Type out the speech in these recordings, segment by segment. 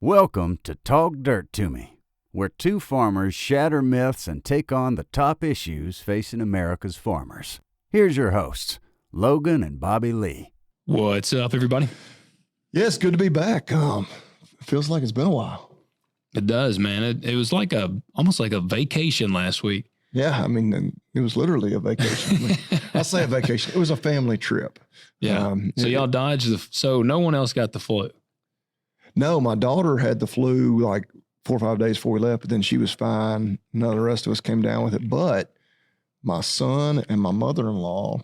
Welcome to Talk Dirt to Me, where two farmers shatter myths and take on the top issues facing America's farmers. Here's your hosts, Logan and Bobby Lee. What's up, everybody? Yeah, it's good to be back. Feels like it's been a while. It does, man. It was like almost like a vacation last week. Yeah, I mean, it was literally a vacation. I say a vacation. It was a family trip. Yeah. So y'all dodged so no one else got the flu. No, my daughter had the flu like 4 or 5 days before we left, but then she was fine. None of the rest of us came down with it. But my son and my mother-in-law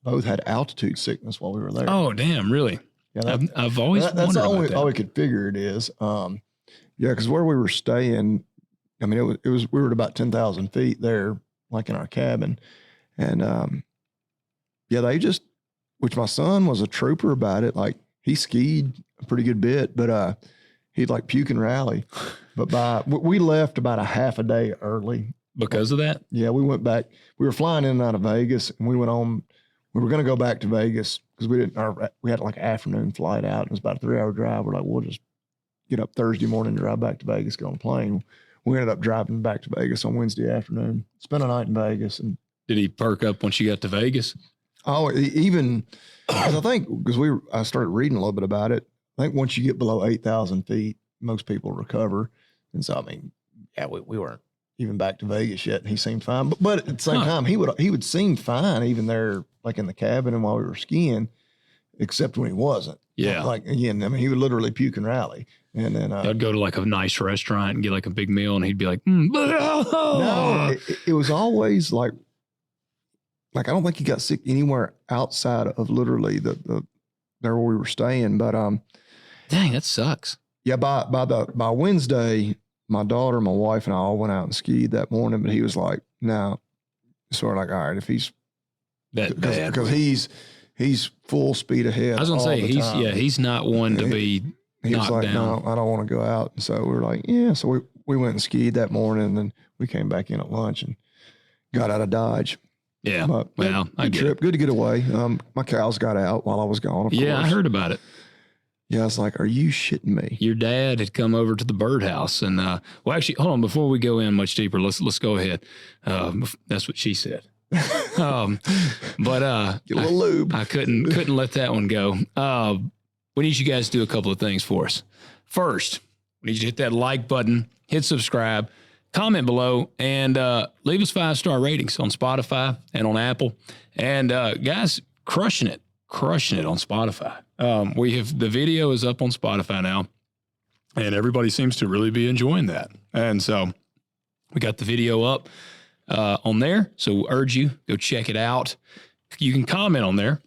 both had altitude sickness while we were there. Oh, damn, really? Yeah, I've always wondered that's about that. all we could figure it is. Yeah, because where we were staying, I mean, it was we were at about 10,000 feet there, like in our cabin. And yeah, which my son was a trooper about it. Like he skied a pretty good bit, but he'd like puke and rally. But we left about a half a day early. Because of that? Yeah, we went back. We were flying in and out of Vegas, and we went on. We were going to go back to Vegas because we had like an afternoon flight out. It was about a 3-hour drive. We're like, we'll just get up Thursday morning, drive back to Vegas, get on a plane. We ended up driving back to Vegas on Wednesday afternoon, spent a night in Vegas. And did he perk up once you got to Vegas? Oh, even because I started reading a little bit about it. I think once you get below 8,000 feet, most people recover. And so, I mean, yeah, we weren't even back to Vegas yet. And he seemed fine, but at the same time, he would seem fine even there, like in the cabin and while we were skiing, except when he wasn't. Yeah. Like again, I mean, he would literally puke and rally. And then I'd go to like a nice restaurant and get like a big meal, and he'd be like, no, it was always like I don't think he got sick anywhere outside of literally the there where we were staying. But dang, that sucks. Yeah, by Wednesday, my daughter, my wife, and I all went out and skied that morning. But he was like, no, sort of like, all right, if he's that bad, because he's full speed ahead. I was gonna say he's not one to be. He was like, down. no, I don't want to go out. And so we were like, yeah. So we went and skied that morning, and then we came back in at lunch and got out of Dodge. Yeah. But well, good trip. Good to get away. My cows got out while I was gone. Of course. I heard about it. Yeah, I was like, are you shitting me? Your dad had come over to the birdhouse, and well, actually, hold on. Before we go in much deeper, let's go ahead. That's what she said. But get a little lube. I couldn't let that one go. We need you guys to do a couple of things for us. First, we need you to hit that like button, hit subscribe, comment below, and leave us 5-star ratings on Spotify and on Apple. And guys, crushing it on Spotify. The video is up on Spotify now, and everybody seems to really be enjoying that. And so we got the video up on there. So we urge you, go check it out. You can comment on there.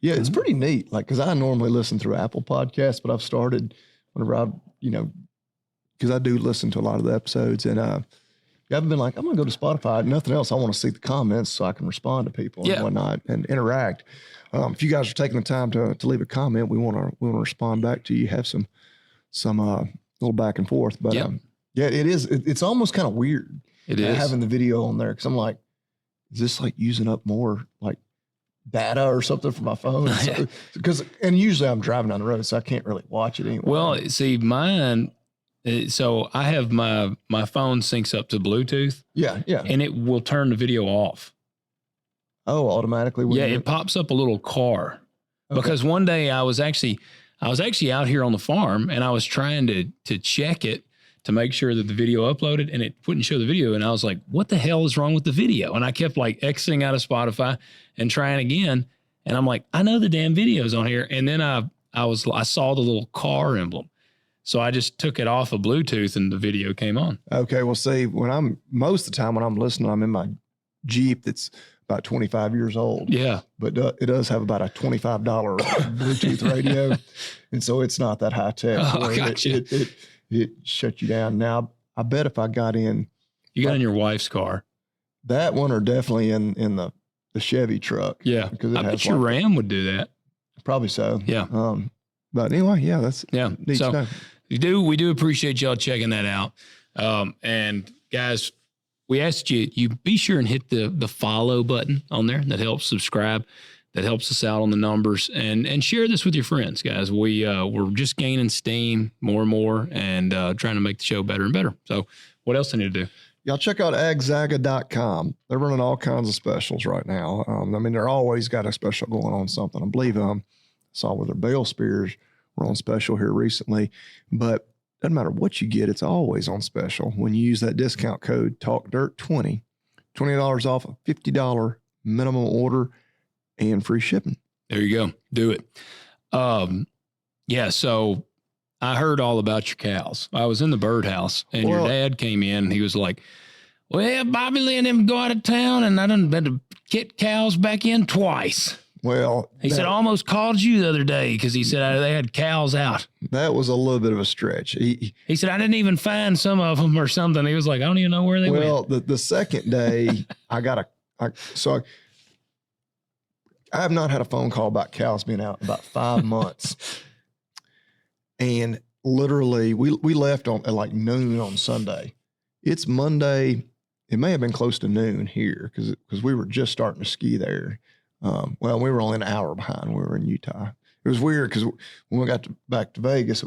Yeah, it's pretty neat. Like, because I normally listen through Apple Podcasts, but I've started whenever because I do listen to a lot of the episodes, and I've been like, I'm gonna go to Spotify. Nothing else. I want to see the comments so I can respond to people and whatnot and interact. If you guys are taking the time to leave a comment, we want to respond back to you. Have some little back and forth. But yeah, it is. It's almost kind of weird. It is having the video on there because I'm like, is this like using up more like data or something for my phone? And usually I'm driving down the road, so I can't really watch it anyway. Well, see, mine. So I have my phone syncs up to Bluetooth. Yeah. And it will turn the video off. Oh, automatically? It pops up a little car. Okay. Because one day I was actually out here on the farm, and I was trying to check it to make sure that the video uploaded, and it wouldn't show the video. And I was like, what the hell is wrong with the video? And I kept like Xing out of Spotify and trying again. And I'm like, I know the damn video's on here. And then I saw the little car emblem. So I just took it off of Bluetooth, and the video came on. Okay, well, see, most of the time when I'm listening, I'm in my Jeep that's about 25 years old. Yeah. But it does have about a $25 Bluetooth radio. And so it's not that high tech. Oh, gotcha. It shut you down. Now, I bet if I got in. You got in your wife's car. That one, or definitely in the Chevy truck. Yeah. Because I bet your Ram would do that. Probably so. Yeah. But anyway, yeah, that's neat so to know. we do appreciate y'all checking that out. And guys, we asked you be sure and hit the follow button on there. That helps subscribe. that helps us out on the numbers, and share this with your friends, guys. We're just gaining steam more and more, and trying to make the show better and better. So what else do I need to do? Y'all check out agzaga.com. They're running all kinds of specials right now. I mean, they're always got a special going on something. I believe saw with their bale spears were on special here recently, but doesn't matter what you get, it's always on special. When you use that discount code TALKDIRT20, $20 off a $50 minimum order and free shipping. There you go. Do it. Yeah. So I heard all about your cows. I was in the birdhouse, and your dad came in, and he was like, well, Bobby Lee and them go out of town, and I done had to get cows back in twice. Well, he said, I almost called you the other day because he said they had cows out. That was a little bit of a stretch. He said, I didn't even find some of them or something. He was like, I don't even know where they went. Well, the second day, I have not had a phone call about cows being out in about 5 months. And literally, we left at like noon on Sunday. It's Monday. It may have been close to noon here because we were just starting to ski there. Well, we were only an hour behind. We were in Utah. It was weird because when we got back to Vegas,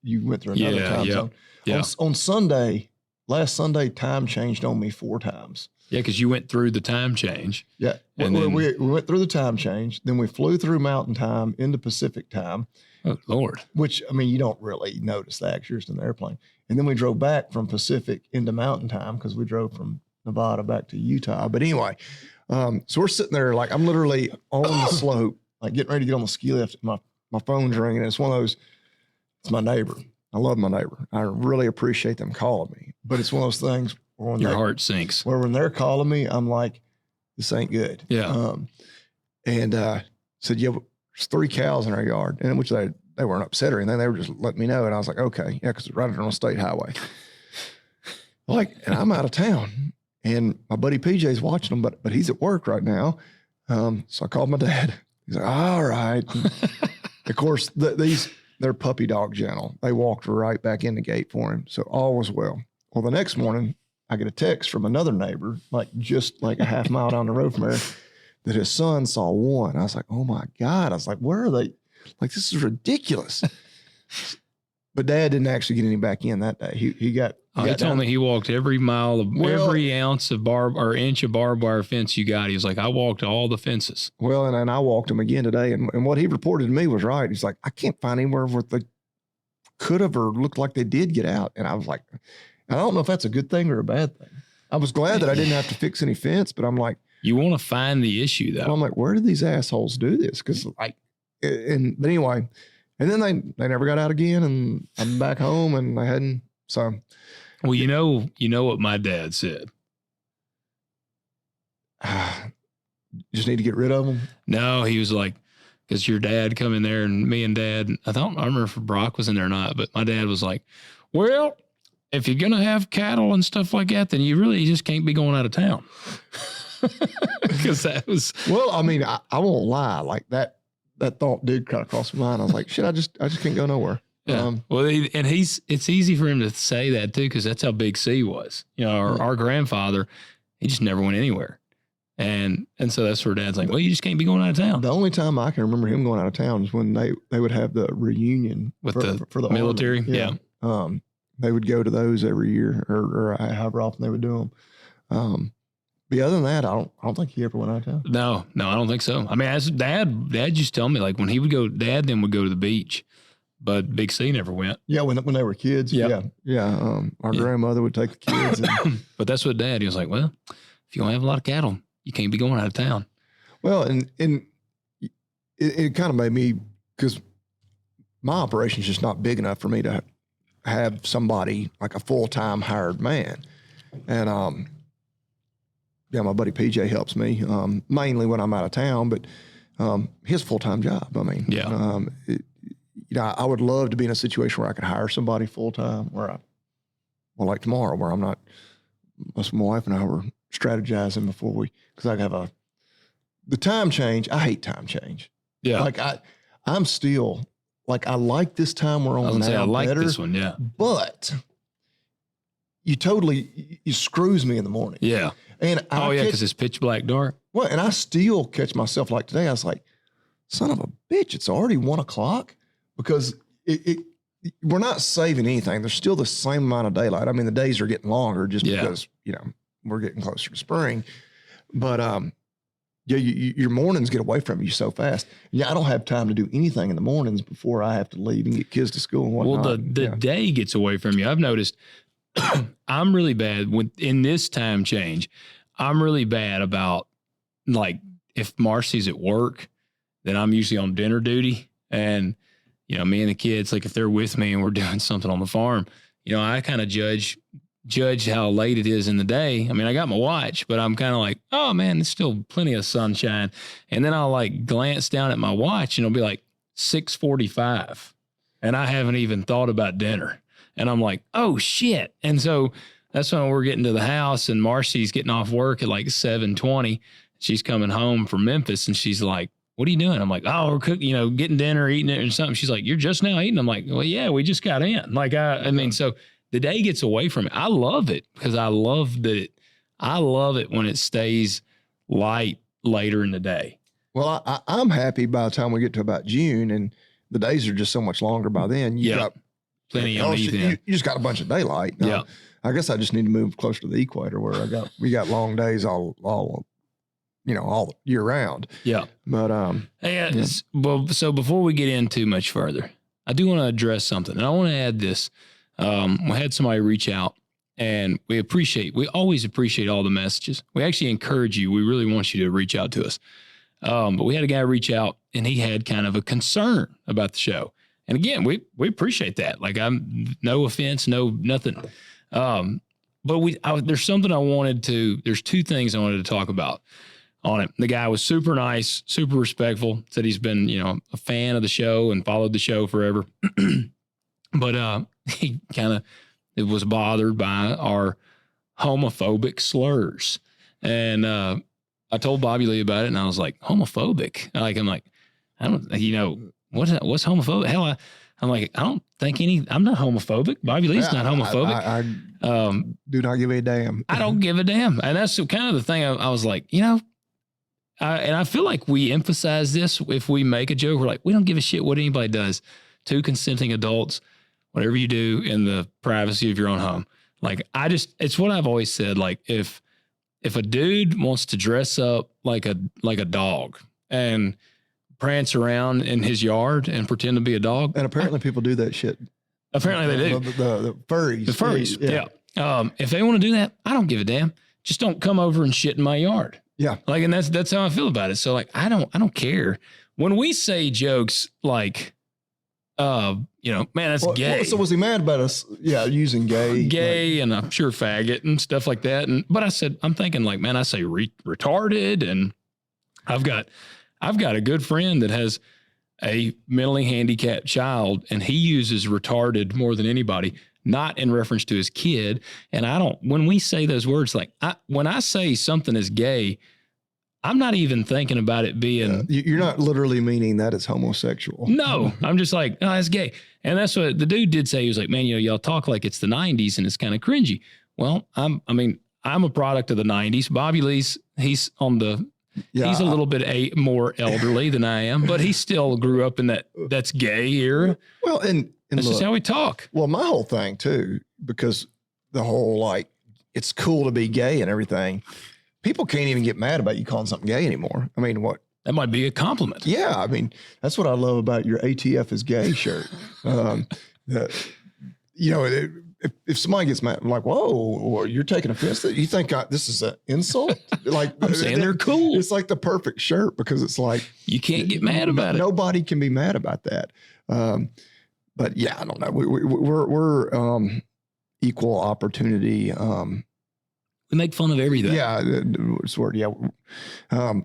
you went through another time zone. Yeah. On Sunday, last Sunday, time changed on me 4 times. Yeah, because you went through the time change. Yeah, and we went through the time change. Then we flew through Mountain Time into Pacific Time. Oh, Lord. Which, I mean, you don't really notice that because you're just in the airplane. And then we drove back from Pacific into Mountain Time because we drove from Nevada back to Utah. But anyway, so we're sitting there, like I'm literally on the slope, like getting ready to get on the ski lift. My phone's ringing. And it's one of those, it's my neighbor. I love my neighbor. I really appreciate them calling me. But it's one of those things where your heart sinks. Where when they're calling me, I'm like, this ain't good. Yeah. Said, yeah, there's 3 cows in our yard, and which they weren't upset or anything. They were just letting me know. And I was like, okay, yeah, because it's right on a state highway. And I'm out of town, and my buddy PJ's watching them, but he's at work right now. So I called my dad. He's like, all right. Of course, they're puppy dog gentle. They walked right back in the gate for him. So all was well. Well, the next morning, I get a text from another neighbor, just a half mile down the road from there, that his son saw one. I was like, oh my God. I was like, where are they? Like, this is ridiculous. But Dad didn't actually get any back in that day. He told me he walked every mile of every ounce of inch of barbed wire fence you got. He was like, I walked all the fences. Well, and I walked him again today. And what he reported to me was right. He's like, I can't find anywhere where they could have or looked like they did get out. And I was like, I don't know if that's a good thing or a bad thing. I was glad that I didn't have to fix any fence, but I'm like, you want to find the issue though. Well, I'm like, where did these assholes do this? Because but anyway, and then they never got out again, and I'm back home, and I hadn't. So, well, you know what my dad said. Just need to get rid of them. No, he was like, because your dad come in there, and me and Dad, I remember if Brock was in there or not, but my dad was like, well, if you're gonna have cattle and stuff like that, then you really just can't be going out of town. Because that was well, I mean, I won't lie, like that thought did kind of cross my mind. I was like, shit, I just can't go nowhere. Yeah. It's easy for him to say that too, because that's how Big C was. You know, our grandfather, he just never went anywhere. And so that's where Dad's like, well, you just can't be going out of town. The only time I can remember him going out of town is when they would have the reunion for the military. Army. Yeah. They would go to those every year or however often they would do them. But other than that, I don't think he ever went out of town. No, I don't think so. I mean, as Dad used to tell me, like when he would go, Dad then would go to the beach, but Big C never went. Yeah, when they were kids. Yep. Yeah. Our grandmother would take the kids. But that's what Dad, he was like, well, if you don't have a lot of cattle, you can't be going out of town. Well, and it kind of made me, because my operation's just not big enough for me to have somebody like a full-time hired man. And, yeah, my buddy PJ helps me mainly when I'm out of town, but his full-time job. I mean, I would love to be in a situation where I could hire somebody full-time, like tomorrow, where I'm not. My wife and I were strategizing before because I have the time change. I hate time change. Yeah, like I'm still like I like this time we're on now. I like better, this one, yeah, but you screws me in the morning. Yeah. And because it's pitch black dark. Well, and I still catch myself like today. I was like, son of a bitch, it's already 1 o'clock, because we're not saving anything. There's still the same amount of daylight. I mean, the days are getting longer just because, we're getting closer to spring. But your mornings get away from you so fast. Yeah, I don't have time to do anything in the mornings before I have to leave and get kids to school and whatnot. Well, the day gets away from you. I've noticed I'm really bad in this time change. I'm really bad about, like, if Marcy's at work, then I'm usually on dinner duty. And, me and the kids, like, if they're with me and we're doing something on the farm, I kind of judge how late it is in the day. I mean, I got my watch, but I'm kind of like, oh man, there's still plenty of sunshine. And then I'll like glance down at my watch and it'll be like 6:45 and I haven't even thought about dinner. And I'm like, oh shit. And so that's when we're getting to the house and Marcy's getting off work at like 7:20. She's coming home from Memphis and she's like, what are you doing? I'm like, oh, we're cooking, getting dinner, eating it or something. She's like, you're just now eating. I'm like, well, yeah, we just got in. Like, I mean, so the day gets away from it. I love it because I love it when it stays light later in the day. Well, I'm happy by the time we get to about June and the days are just so much longer by then. You got plenty on either end. You just got a bunch of daylight. Now, I guess I just need to move closer to the equator where we got long days all year round. Yeah. But so before we get in too much further, I do want to address something, and I want to add this. We had somebody reach out, and we always appreciate all the messages. We actually encourage you. We really want you to reach out to us. But we had a guy reach out, and he had kind of a concern about the show. And again, we appreciate that. Like, I'm no offense, no nothing. But there's something there's two things I wanted to talk about on it. The guy was super nice, super respectful, said he's been, a fan of the show and followed the show forever. But he it was bothered by our homophobic slurs. And I told Bobby Lee about it, and I was like, homophobic? I'm like, I don't, what's homophobic? Hell, I'm like, I don't think I'm not homophobic. Bobby Lee's not homophobic. I do not give a damn. I don't give a damn. And that's kind of the thing. I was like, and I feel like we emphasize this if we make a joke. We're like, we don't give a shit what anybody does. Two consenting adults, whatever you do in the privacy of your own home. Like, it's what I've always said. Like, if a dude wants to dress up like a dog and prance around in his yard and pretend to be a dog. And apparently people do that shit. Apparently they do. The furries. The furries, yeah. If they want to do that, I don't give a damn. Just don't come over and shit in my yard. Yeah. Like, and that's how I feel about it. So like, I don't care. When we say jokes like, man, that's gay. So was he mad about us? Yeah. Using gay, and I'm sure faggot and stuff like that. But I'm thinking like, man, I say retarded, and I've got a good friend that has a mentally handicapped child, and he uses retarded more than anybody, not in reference to his kid. And when we say those words, like when I say something is gay, I'm not even thinking about it being. You're not literally meaning that it's homosexual. No, I'm just like, oh, that's gay. And that's what the dude did say. He was like, man, y'all talk like it's the 90s and it's kind of cringy. Well, I'm a product of the 90s. Bobby Lee's, he's a little bit more elderly than I am, but he still grew up in that's gay era. Well, and that's just how we talk. Well, my whole thing too, because the whole, like, it's cool to be gay and everything. People can't even get mad about you calling something gay anymore. I mean, what? That might be a compliment. Yeah. I mean, that's what I love about your ATF is gay shirt. If somebody gets mad, I'm like, whoa, you're taking offense that you think this is an insult? Like, I'm saying they're cool. It's like the perfect shirt because it's like, you can't get mad about it. Nobody can be mad about that. But yeah, I don't know. We're equal opportunity. We make fun of everything. Yeah. It's word. Yeah.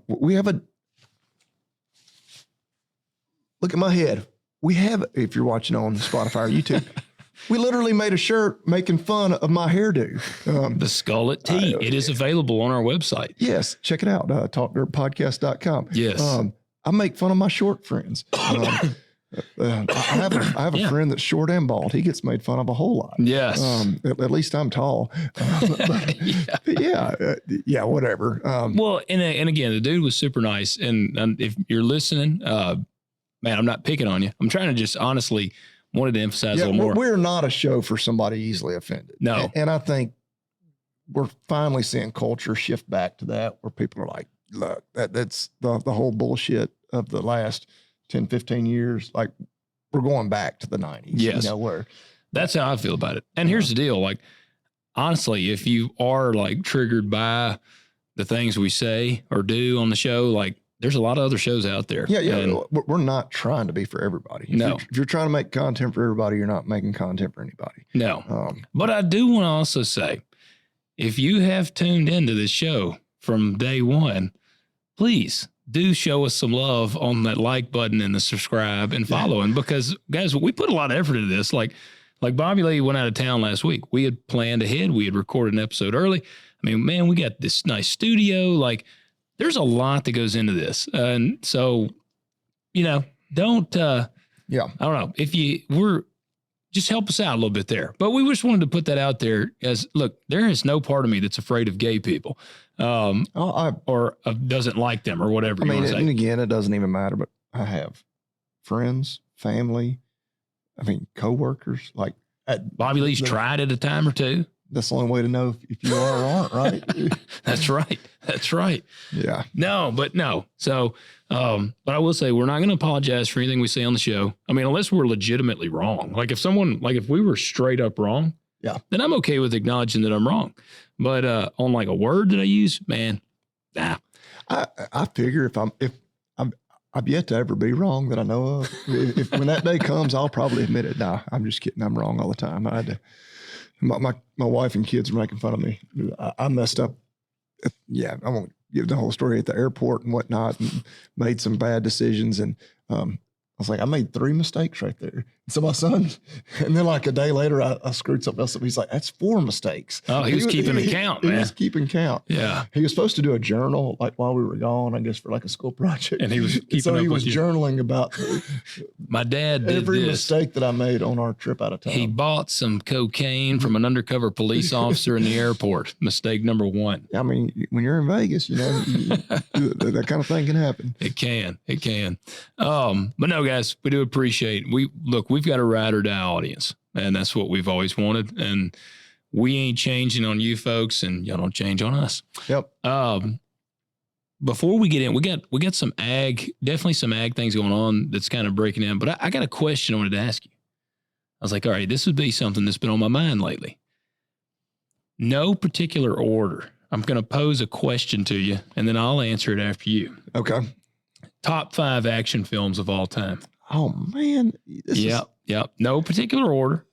We have look at my head. We have, if you're watching on Spotify or YouTube, we literally made a shirt making fun of my hairdo. The Skullet Tee. It is available on our website. Yes. Check it out. Talkdirtpodcast.com. Yes. I make fun of my short friends. I have a friend that's short and bald. He gets made fun of a whole lot. Yes. At least I'm tall. Yeah, whatever. Well, and again, the dude was super nice. And if you're listening, man, I'm not picking on you. I'm trying to just honestly wanted to emphasize a little more. We're not a show for somebody easily offended. No. And I think we're finally seeing culture shift back to that, where people are like, look, that's the whole bullshit of the last 10, 15 years. Like, we're going back to the 90s. Yes. You know, where that's how I feel about it. And here's the deal. Like, honestly, if you are like triggered by the things we say or do on the show, like, there's a lot of other shows out there. Yeah. And We're not trying to be for everybody. No. If you're trying to make content for everybody, you're not making content for anybody. no. But I do want to also say, if you have tuned into this show from day one, please do show us some love on that like button and the subscribe and following, because guys, we put a lot of effort into this. Like Bobby Lee went out of town last week. We had planned ahead. We had recorded an episode early. I mean, man, we got this nice studio. Like, there's a lot that goes into this. And so, don't, I don't know just help us out a little bit there. But we just wanted to put that out there as, look, there is no part of me that's afraid of gay people, or doesn't like them or whatever. I mean, and again, it doesn't even matter, but I have friends, family, coworkers. Like, Bobby Lee's tried it a time or two. That's the only way to know if you are or aren't, right? That's right. That's right. Yeah. No. So, but I will say, we're not going to apologize for anything we say on the show. I mean, unless we're legitimately wrong. Like, if we were straight up wrong, yeah, then I'm okay with acknowledging that I'm wrong. But on like a word that I use, man, nah. I figure if I've yet to ever be wrong that I know of. If when that day comes, I'll probably admit it. Nah, I'm just kidding. I'm wrong all the time. I had to. My wife and kids were making fun of me. I messed up. I won't give the whole story at the airport and whatnot, and made some bad decisions. And I was like, I made 3 mistakes right there. So my son, and then like a day later, I screwed something else up. He's like, that's 4 mistakes. Oh, he was keeping count, man. He was keeping count. Yeah. He was supposed to do a journal like while we were gone, I guess, for like a school project. And he was keeping so up he was with you. journaling about my dad did every this. mistake that I made on our trip out of town. He bought some cocaine from an undercover police officer in the airport. Mistake number 1. I mean, when you're in Vegas, that kind of thing can happen. It can. But no, guys, we do appreciate. We've got a ride or die audience, and that's what we've always wanted. And we ain't changing on you folks, and y'all don't change on us. Yep. Before we get in, we got some definitely some ag things going on that's kind of breaking in. But I got a question I wanted to ask you. I was like, all right, this would be something that's been on my mind lately. No particular order. I'm going to pose a question to you, and then I'll answer it after you. Okay. Top 5 action films of all time. Oh man. Yep. No particular order.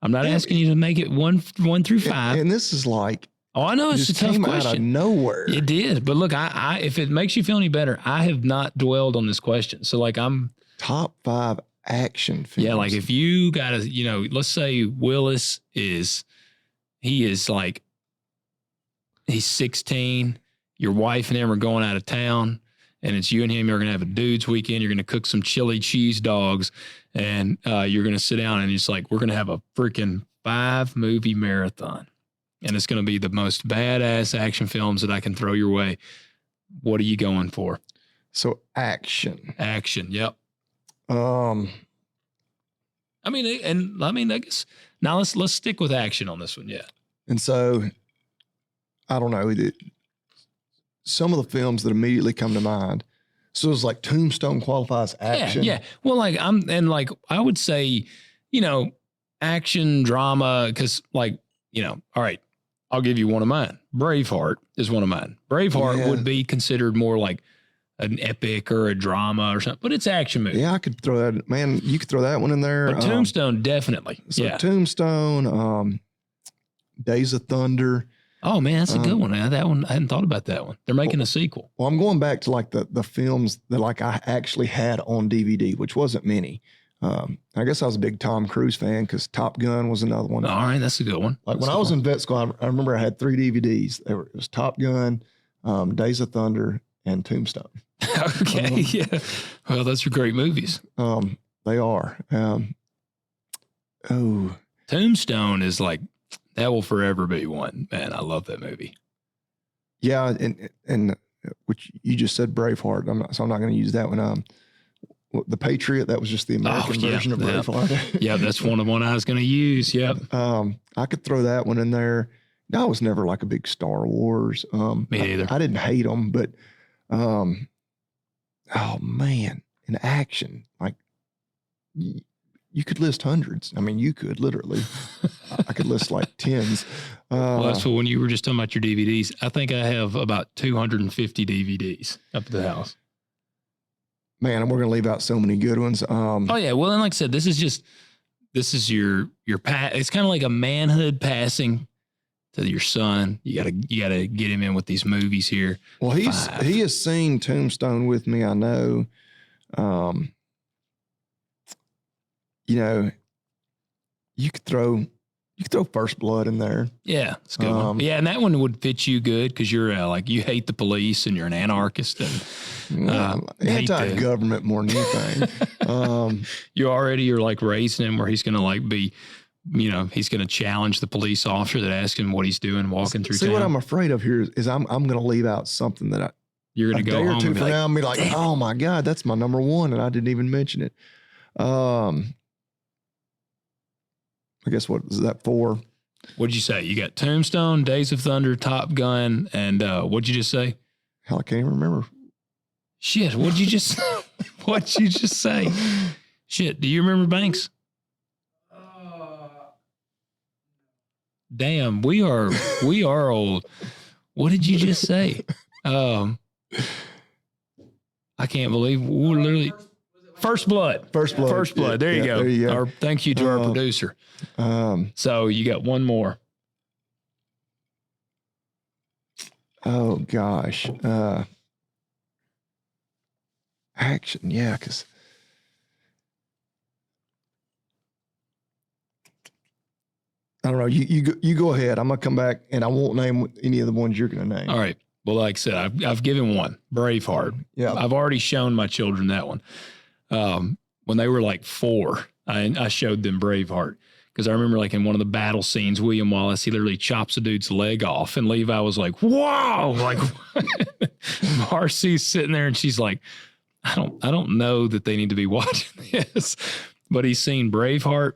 I'm not asking you to make it 1 through 5. And this is like, oh, I know it's a tough question. Out of nowhere. It did, but look, I if it makes you feel any better, I have not dwelled on this question. So like, I'm top 5 action films. Yeah, like if you got to, let's say Willis he's 16. Your wife and him are going out of town. And it's you and him. You're going to have a dude's weekend. You're going to cook some chili cheese dogs, and you're going to sit down and it's like, we're going to have a freaking 5-movie marathon, and it's going to be the most badass action films that I can throw your way. What are you going for? So action. Yep. I guess now let's stick with action on this one. Yeah. And so, I don't know. Some of the films that immediately come to mind. So it's like Tombstone qualifies action. Yeah. Well, I would say, action, drama, because all right, I'll give you one of mine. Braveheart is one of mine. Braveheart would be considered more like an epic or a drama or something, but it's action movie. Yeah, I could throw that. Man, you could throw that one in there. But Tombstone, definitely. So Tombstone, Days of Thunder. Oh man, that's a good one. That one, I hadn't thought about that one. They're making a sequel. Well, I'm going back to like the films that like I actually had on DVD, which wasn't many. I guess I was a big Tom Cruise fan because Top Gun was another one. All right, that's a good one. Like when I was in vet school, I remember I had 3 DVDs. It was Top Gun, Days of Thunder, and Tombstone. Okay, yeah. Well, those are great movies. The They are. Tombstone is like, that will forever be one. Man, I love that movie. Yeah, and which you just said Braveheart. I'm not going to use that one. The Patriot, that was just the American version of Braveheart. Yeah, that's one I was going to use. Yep. I could throw that one in there. I was never like a big Star Wars. Me neither. I didn't hate them, but oh man, in action, like you could list hundreds. I mean, you could literally. I could list like tens. Well, that's what, when you were just talking about your DVDs, I think I have about 250 DVDs up at the house. Man, and we're going to leave out so many good ones. Oh yeah. Well, and like I said, this is your it's kind of like a manhood passing to your son. You gotta get him in with these movies here. Well, he has seen Tombstone with me. I know. You know, you could throw First Blood in there. Yeah, it's a good one. Yeah, and that one would fit you good because you're like, you hate the police and you're an anarchist and anti-government more than anything. You're like raising him where he's going to like be, you know, he's going to challenge the police officer that asks him what he's doing walking through town. What I'm afraid of here is I'm going to leave out something that you're going to go home and be like, now and be like, oh my God, that's my number one, and I didn't even mention it. I guess what is that for? What'd you say? You got Tombstone, Days of Thunder, Top Gun, and what'd you just say? Hell, I can't even remember. Shit, what'd you just say? Shit, do you remember Banks? Damn, we are old. What did you just say? I can't believe we're literally First Blood. There you go. There you go. Thank you to our producer. So you got one more. Oh gosh. Action. Yeah. Cause I don't know. You go ahead. I'm going to come back and I won't name any of the ones you're going to name. All right. Well, like I said, I've given one, Braveheart. Yeah. I've already shown my children that one. When they were like 4, I showed them Braveheart because I remember like in one of the battle scenes, William Wallace, he literally chops a dude's leg off and Levi was like, "Whoa!" Like Marcy's sitting there and she's like, I don't know that they need to be watching this, but he's seen Braveheart.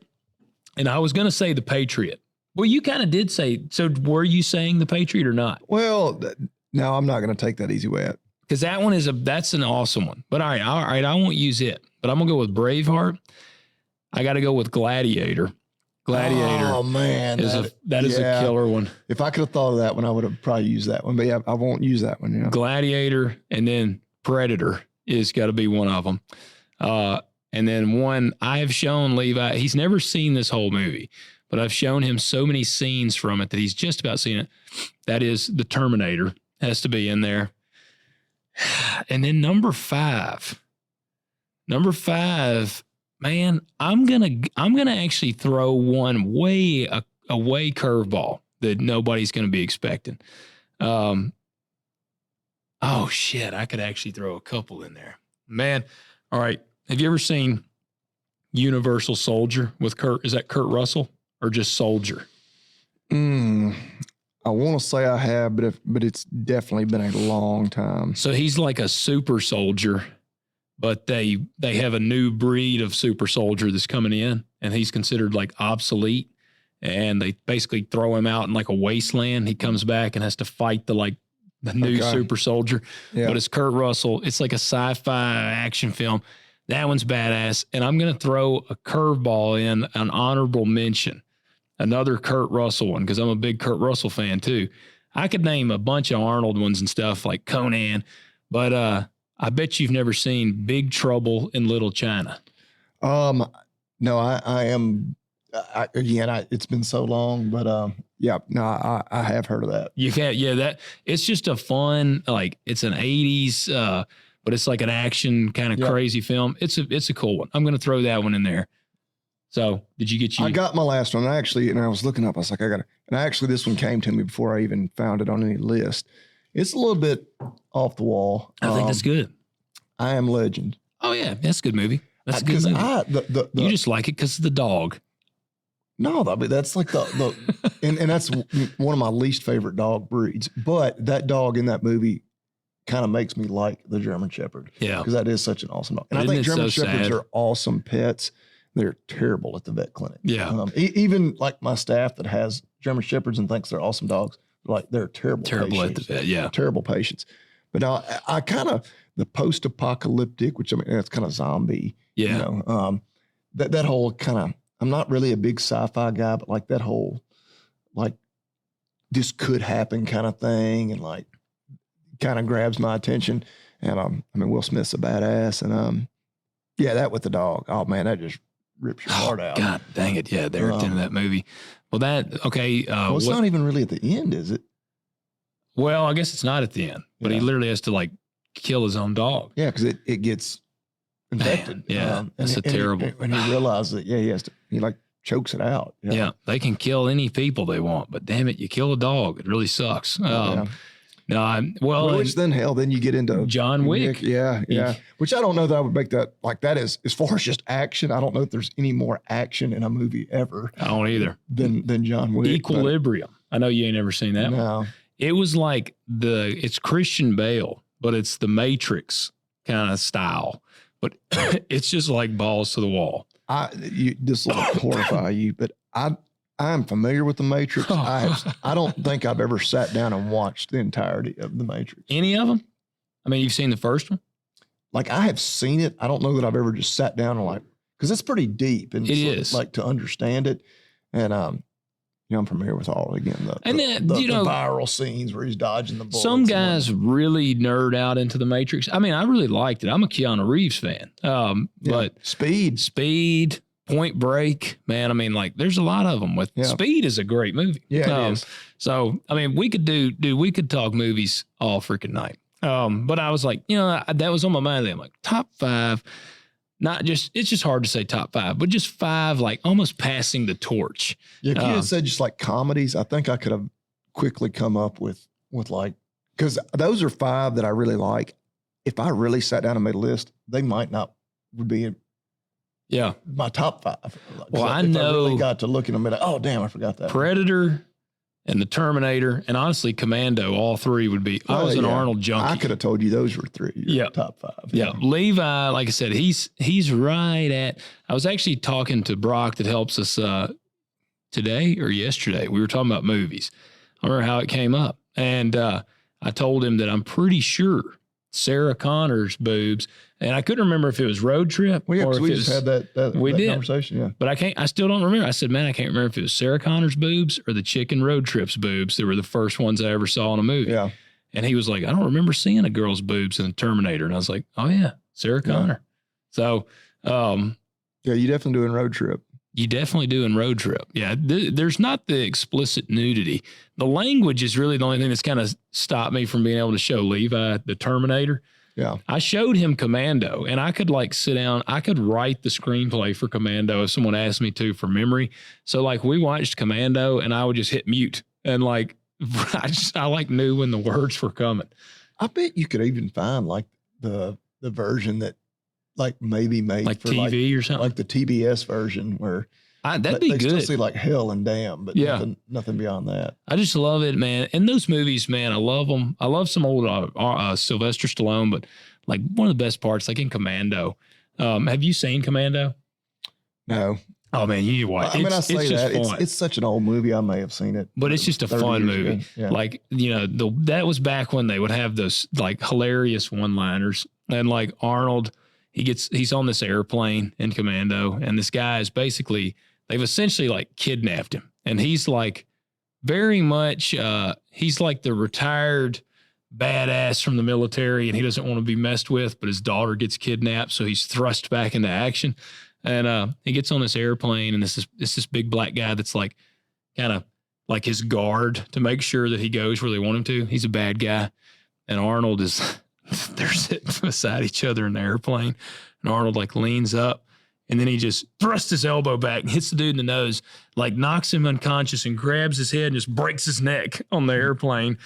And I was going to say The Patriot. Well, you kind of did say, so were you saying The Patriot or not? Well, no, I'm not going to take that easy way out. Because that one that's an awesome one. But all right, I won't use it. But I'm going to go with Braveheart. I got to go with Gladiator. Oh, man. That is a killer one. If I could have thought of that one, I would have probably used that one. But yeah, I won't use that one. Yeah. Gladiator and then Predator is got to be one of them. And then one I have shown Levi, he's never seen this whole movie, but I've shown him so many scenes from it that he's just about seen it. That is The Terminator. Has to be in there. And then number 5, man, I'm gonna actually throw one a way curveball that nobody's gonna be expecting. Oh shit, I could actually throw a couple in there, man. All right, have you ever seen Universal Soldier with Kurt? Is that Kurt Russell or just Soldier? I want to say I have, but it's definitely been a long time. So he's like a super soldier, but they have a new breed of super soldier that's coming in, and he's considered like obsolete. And they basically throw him out in like a wasteland. He comes back and has to fight the new super soldier. Yeah. But it's Kurt Russell. It's like a sci-fi action film. That one's badass. And I'm going to throw a curveball in, an honorable mention. Another Kurt Russell one, because I'm a big Kurt Russell fan too. I could name a bunch of Arnold ones and stuff like Conan, but I bet you've never seen Big Trouble in Little China. No, I am. It's been so long, but I have heard of that. You can't, that it's just a fun, like it's an 80s, but it's like an action kind of crazy film. It's a cool one. I'm going to throw that one in there. So did you get I got my last one. And I was looking up, I was like, I got it. And actually this one came to me before I even found it on any list. It's a little bit off the wall. I think that's good. I Am Legend. Oh yeah. That's a good movie. That's a good movie. You You just like it because of the dog. No, I mean, that's like and that's one of my least favorite dog breeds. But that dog in that movie kind of makes me like the German Shepherd. Yeah. Because that is such an awesome dog. And I Isn't think it German so Shepherds sad? are awesome pets. They're terrible at the vet clinic. Yeah. Even like my staff that has German Shepherds and thinks they're awesome dogs, like they're terrible Terrible at the patients. vet. Yeah. Terrible patients. But now I kind of, the post-apocalyptic, which I mean, that's kind of zombie. Yeah. You know, that whole kind of, I'm not really a big sci-fi guy, but like that whole, like this could happen kind of thing, and like kind of grabs my attention. And I mean, Will Smith's a badass, and yeah, that with the dog. Oh man, that just rips your heart out. God dang it. Yeah. They're at the end of that movie. Well, okay. Well, it's not even really at the end, is it? Well, I guess it's not at the end, but he literally has to like kill his own dog. Yeah, because it gets infected. Man, yeah, that's terrible. And he realizes that, he has to, he like chokes it out. Yeah, they can kill any people they want, but damn it, you kill a dog. It really sucks. Yeah. Well, which then you get into John Wick. Yeah. Which I don't know that I would make that like that is as far as just action. I don't know if there's any more action in a movie ever. I don't either. Than John Wick. Equilibrium. I know you ain't ever seen that one. No. It was like it's Christian Bale, but it's the Matrix kind of style. But it's just like balls to the wall. This will horrify you, but I'm familiar with the Matrix. I don't think I've ever sat down and watched the entirety of the Matrix. Any of them? I mean, you've seen the first one? Like I have seen it. I don't know that I've ever just sat down and like, because it's pretty deep and it is like to understand it. And I'm familiar with all the the viral scenes where he's dodging the bullets. Some guys really nerd out into the Matrix. I mean, I really liked it. I'm a Keanu Reeves fan. But Speed, Point Break, man. I mean, like, there's a lot of them. Speed is a great movie. Yeah, it is. So, I mean, we could talk movies all freaking night. But I was like, that was on my mind. I'm like, top 5. It's just hard to say top 5, but just 5, like almost passing the torch. Yeah, if you had said just like comedies, I think I could have quickly come up with like, because those are 5 that I really like. If I really sat down and made a list, they might not would be my top 5. Well, I if know. I really got to look at them and like, oh damn, I forgot that. Predator and the Terminator, and honestly, Commando, all 3 would be. I was an Arnold junkie. I could have told you those were 3. Top 5. Yeah. Levi, like I said, he's right at. I was actually talking to Brock that helps us today or yesterday. We were talking about movies. I remember how it came up, and I told him that I'm pretty sure Sarah Connor's boobs, and I couldn't remember if it was Road Trip or if we just had that conversation. Yeah, but I still don't remember. I said, man, I can't remember if it was Sarah Connor's boobs or the chicken Road Trip's boobs. They were the first ones I ever saw in a movie. Yeah, and he was like, I don't remember seeing a girl's boobs in the Terminator, and I was like, oh yeah, Sarah Connor. So, yeah, you definitely doing Road Trip. You definitely do in Road Trip. Yeah, there's not the explicit nudity. The language is really the only thing that's kind of stopped me from being able to show Levi the Terminator. Yeah. I showed him Commando, and I could like sit down. I could write the screenplay for Commando if someone asked me to for memory. So like we watched Commando, and I would just hit mute, and like I like knew when the words were coming. I bet you could even find like the version that like maybe made like for TV like, or something, like the TBS version where that'd be they good. Still see like hell and damn, but nothing beyond that. I just love it, man. And those movies, man, I love them. I love some old Sylvester Stallone, but like one of the best parts, like in Commando. Have you seen Commando? No. Oh man, you need to watch. I mean, I say that it's such an old movie. I may have seen it, but it's just a fun movie. Yeah. Like that was back when they would have those like hilarious one-liners, and like Arnold. He's on this airplane in Commando, and this guy is basically, they've essentially like kidnapped him. And he's like very much, he's like the retired badass from the military, and he doesn't want to be messed with, but his daughter gets kidnapped. So he's thrust back into action. And he gets on this airplane, and it's this big black guy that's like kind of like his guard to make sure that he goes where they want him to. He's a bad guy. And Arnold is... They're sitting beside each other in the airplane, and Arnold like leans up, and then he just thrusts his elbow back and hits the dude in the nose, like knocks him unconscious, and grabs his head and just breaks his neck on the airplane.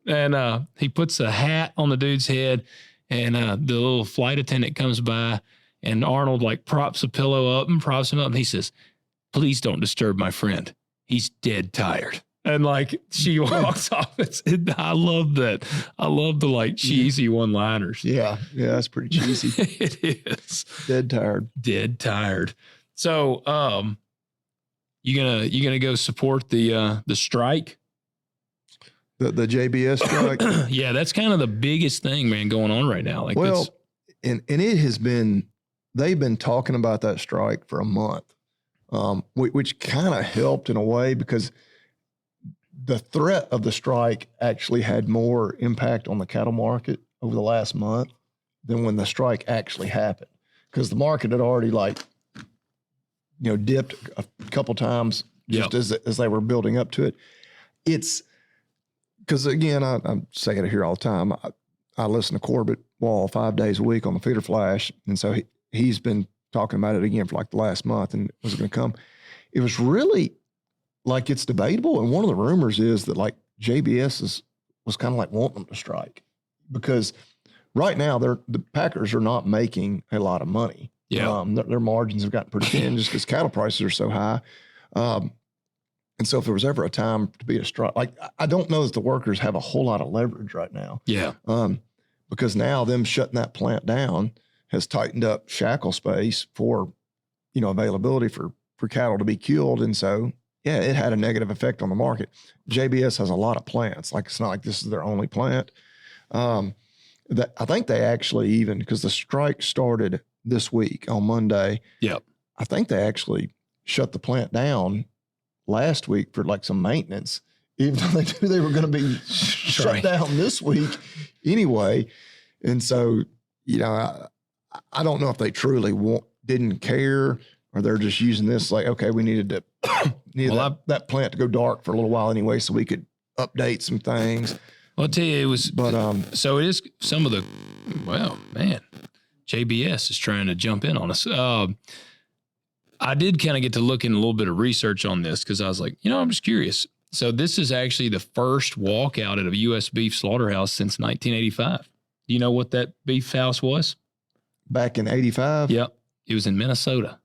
And he puts a hat on the dude's head, and the little flight attendant comes by, And Arnold like props a pillow up and props him up. And he says, please don't disturb my friend. He's dead tired. And like she walks off. I love that. I love the like cheesy one-liners. Yeah, that's pretty cheesy. It is. Dead tired. So, you gonna go support the strike? The JBS strike. Yeah, that's kind of the biggest thing, man, going on right now. Like, well, and it has been. They've been talking about that strike for a month, which kind of helped in a way because the threat of the strike actually had more impact on the cattle market over the last month than when the strike actually happened. Because the market had already dipped a couple times just as they were building up to it. It's because, again, I'm saying it here all the time. I listen to Corbett Wall 5 days a week on the Feeder Flash. And so he's been talking about it again for like the last month and was going to come. It was really like it's debatable. And one of the rumors is that like JBS was kind of like wanting them to strike because right now the Packers are not making a lot of money. Yeah. Their margins have gotten pretty thin just because cattle prices are so high. And so if there was ever a time to be a strike, like I don't know that the workers have a whole lot of leverage right now. Yeah. Because now them shutting that plant down has tightened up shackle space for, availability for cattle to be killed. And so, yeah, it had a negative effect on the market. JBS has a lot of plants. Like, it's not like this is their only plant. I think they actually even, because the strike started this week on Monday. Yep. I think they actually shut the plant down last week for like some maintenance, even though they knew they were going to be shut down this week anyway. And so, I don't know if they truly didn't care or they're just using this like, okay, we needed that plant to go dark for a little while anyway so we could update some things. Well, I'll tell you, it was, but so it is some of the, well, man, JBS is trying to jump in on us. I did kind of get to look in a little bit of research on this because I was like, I'm just curious. So this is actually the first walkout at a U.S. beef slaughterhouse since 1985. Do you know what that beef house was? Back in 85? Yep. It was in Minnesota.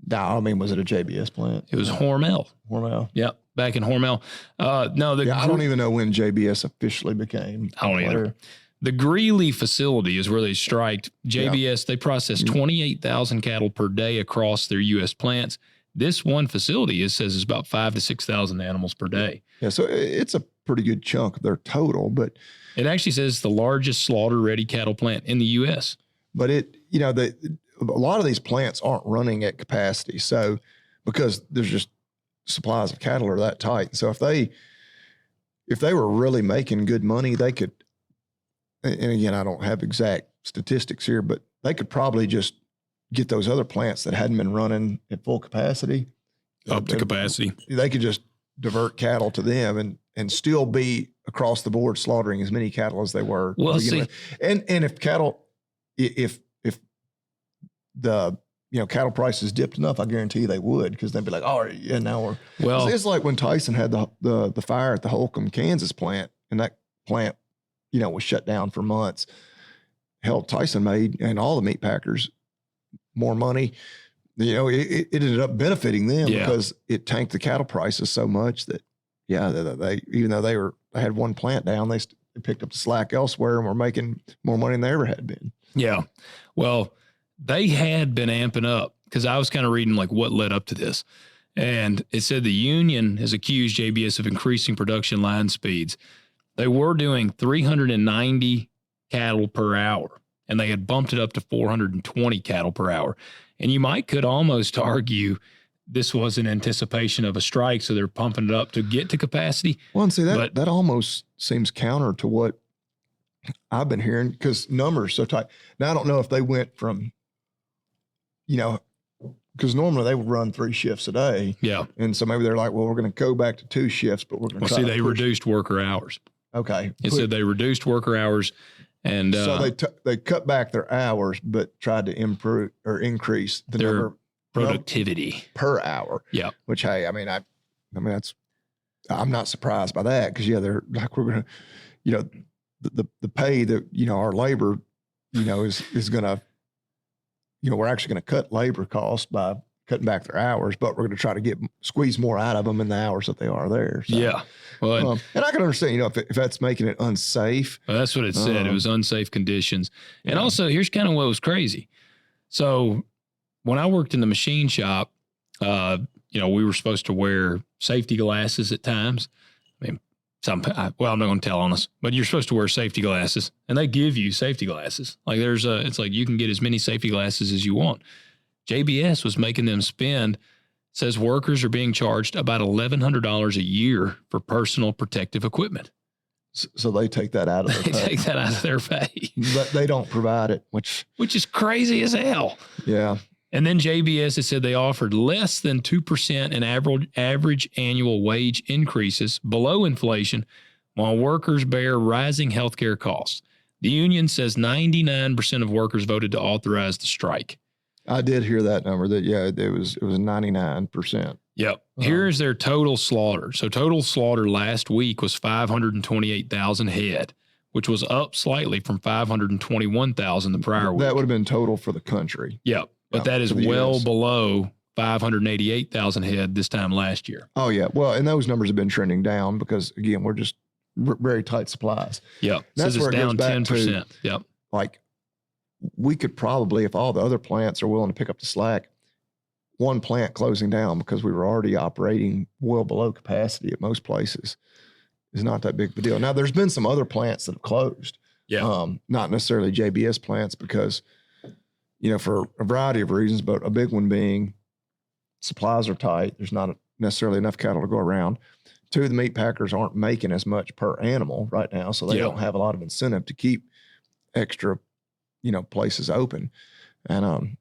No, I mean, was it a JBS plant? It was Hormel. Hormel. Yep. Back in Hormel. I don't even know when JBS officially became. I don't either. The Greeley facility is where they striked. JBS, they process 28,000 cattle per day across their U.S. plants. This one facility, it says, is about 5,000 to 6,000 animals per day. Yeah, so it's a pretty good chunk of their total, but it actually says it's the largest slaughter-ready cattle plant in the U.S. But a lot of these plants aren't running at capacity, so because there's just supplies of cattle are that tight. So if they were really making good money, they could. And again, I don't have exact statistics here, but they could probably just get those other plants that hadn't been running at full capacity up to capacity. They could just divert cattle to them and still be across the board slaughtering as many cattle as they were. Well, see, and if cattle, if the cattle prices dipped enough, I guarantee you they would, because they'd be like, oh yeah, now we're it's like when Tyson had the fire at the Holcomb, Kansas plant, and that plant was shut down for months. Hell, Tyson made, and all the meat packers, more money. It ended up benefiting them because it tanked the cattle prices so much that, they even though they had one plant down, they picked up the slack elsewhere and were making more money than they ever had been. Yeah. Well, they had been amping up, because I was kind of reading like what led up to this. And it said the union has accused JBS of increasing production line speeds. They were doing 390 cattle per hour, and they had bumped it up to 420 cattle per hour. And you could almost argue this was in anticipation of a strike, so they're pumping it up to get to capacity. Well, and see, that almost seems counter to what I've been hearing, because numbers so tight. Now, I don't know if they went from, because normally they would run 3 shifts a day. Yeah. And so maybe they're like, well, we're going to go back to 2 shifts, but we're going to they reduced worker hours. Okay. It said they reduced worker hours, and so they cut back their hours, but tried to improve or increase the their productivity per hour. Yeah. Which, hey, I mean, I'm not surprised by that, because they're like, we're going to, the pay that our labor, is going to we're actually going to cut labor costs by cutting back their hours, but we're going to try to squeeze more out of them in the hours that they are there. So, yeah. Well, and I can understand, if that's making it unsafe. Well, that's what it said. It was unsafe conditions. And also, here's kind of what was crazy. So when I worked in the machine shop, we were supposed to wear safety glasses at times. I mean, I'm not going to tell on us, but you're supposed to wear safety glasses, and they give you safety glasses. Like it's like you can get as many safety glasses as you want. JBS was making them spend, says workers are being charged about $1,100 a year for personal protective equipment. So they take that out of their pay. They take that out of their pay. But they don't provide it, which is crazy as hell. Yeah. And then JBS has said they offered less than 2% in average annual wage increases below inflation while workers bear rising healthcare costs. The union says 99% of workers voted to authorize the strike. I did hear that number, it was 99%. Yep. Here's their total slaughter. So total slaughter last week was 528,000 head, which was up slightly from 521,000 the prior week. That would have been total for the country. Yep. But that is well below 588,000 head this time last year. Oh, yeah. Well, and those numbers have been trending down because, again, we're just very tight supplies. Yep. That's where it's down 10%. Yep. Like, we could probably, if all the other plants are willing to pick up the slack, one plant closing down because we were already operating well below capacity at most places is not that big of a deal. Now, there's been some other plants that have closed. Yeah. Not necessarily JBS plants because, for a variety of reasons, but a big one being supplies are tight. There's not necessarily enough cattle to go around. Two, the meat packers aren't making as much per animal right now, so they don't have a lot of incentive to keep extra, places open. And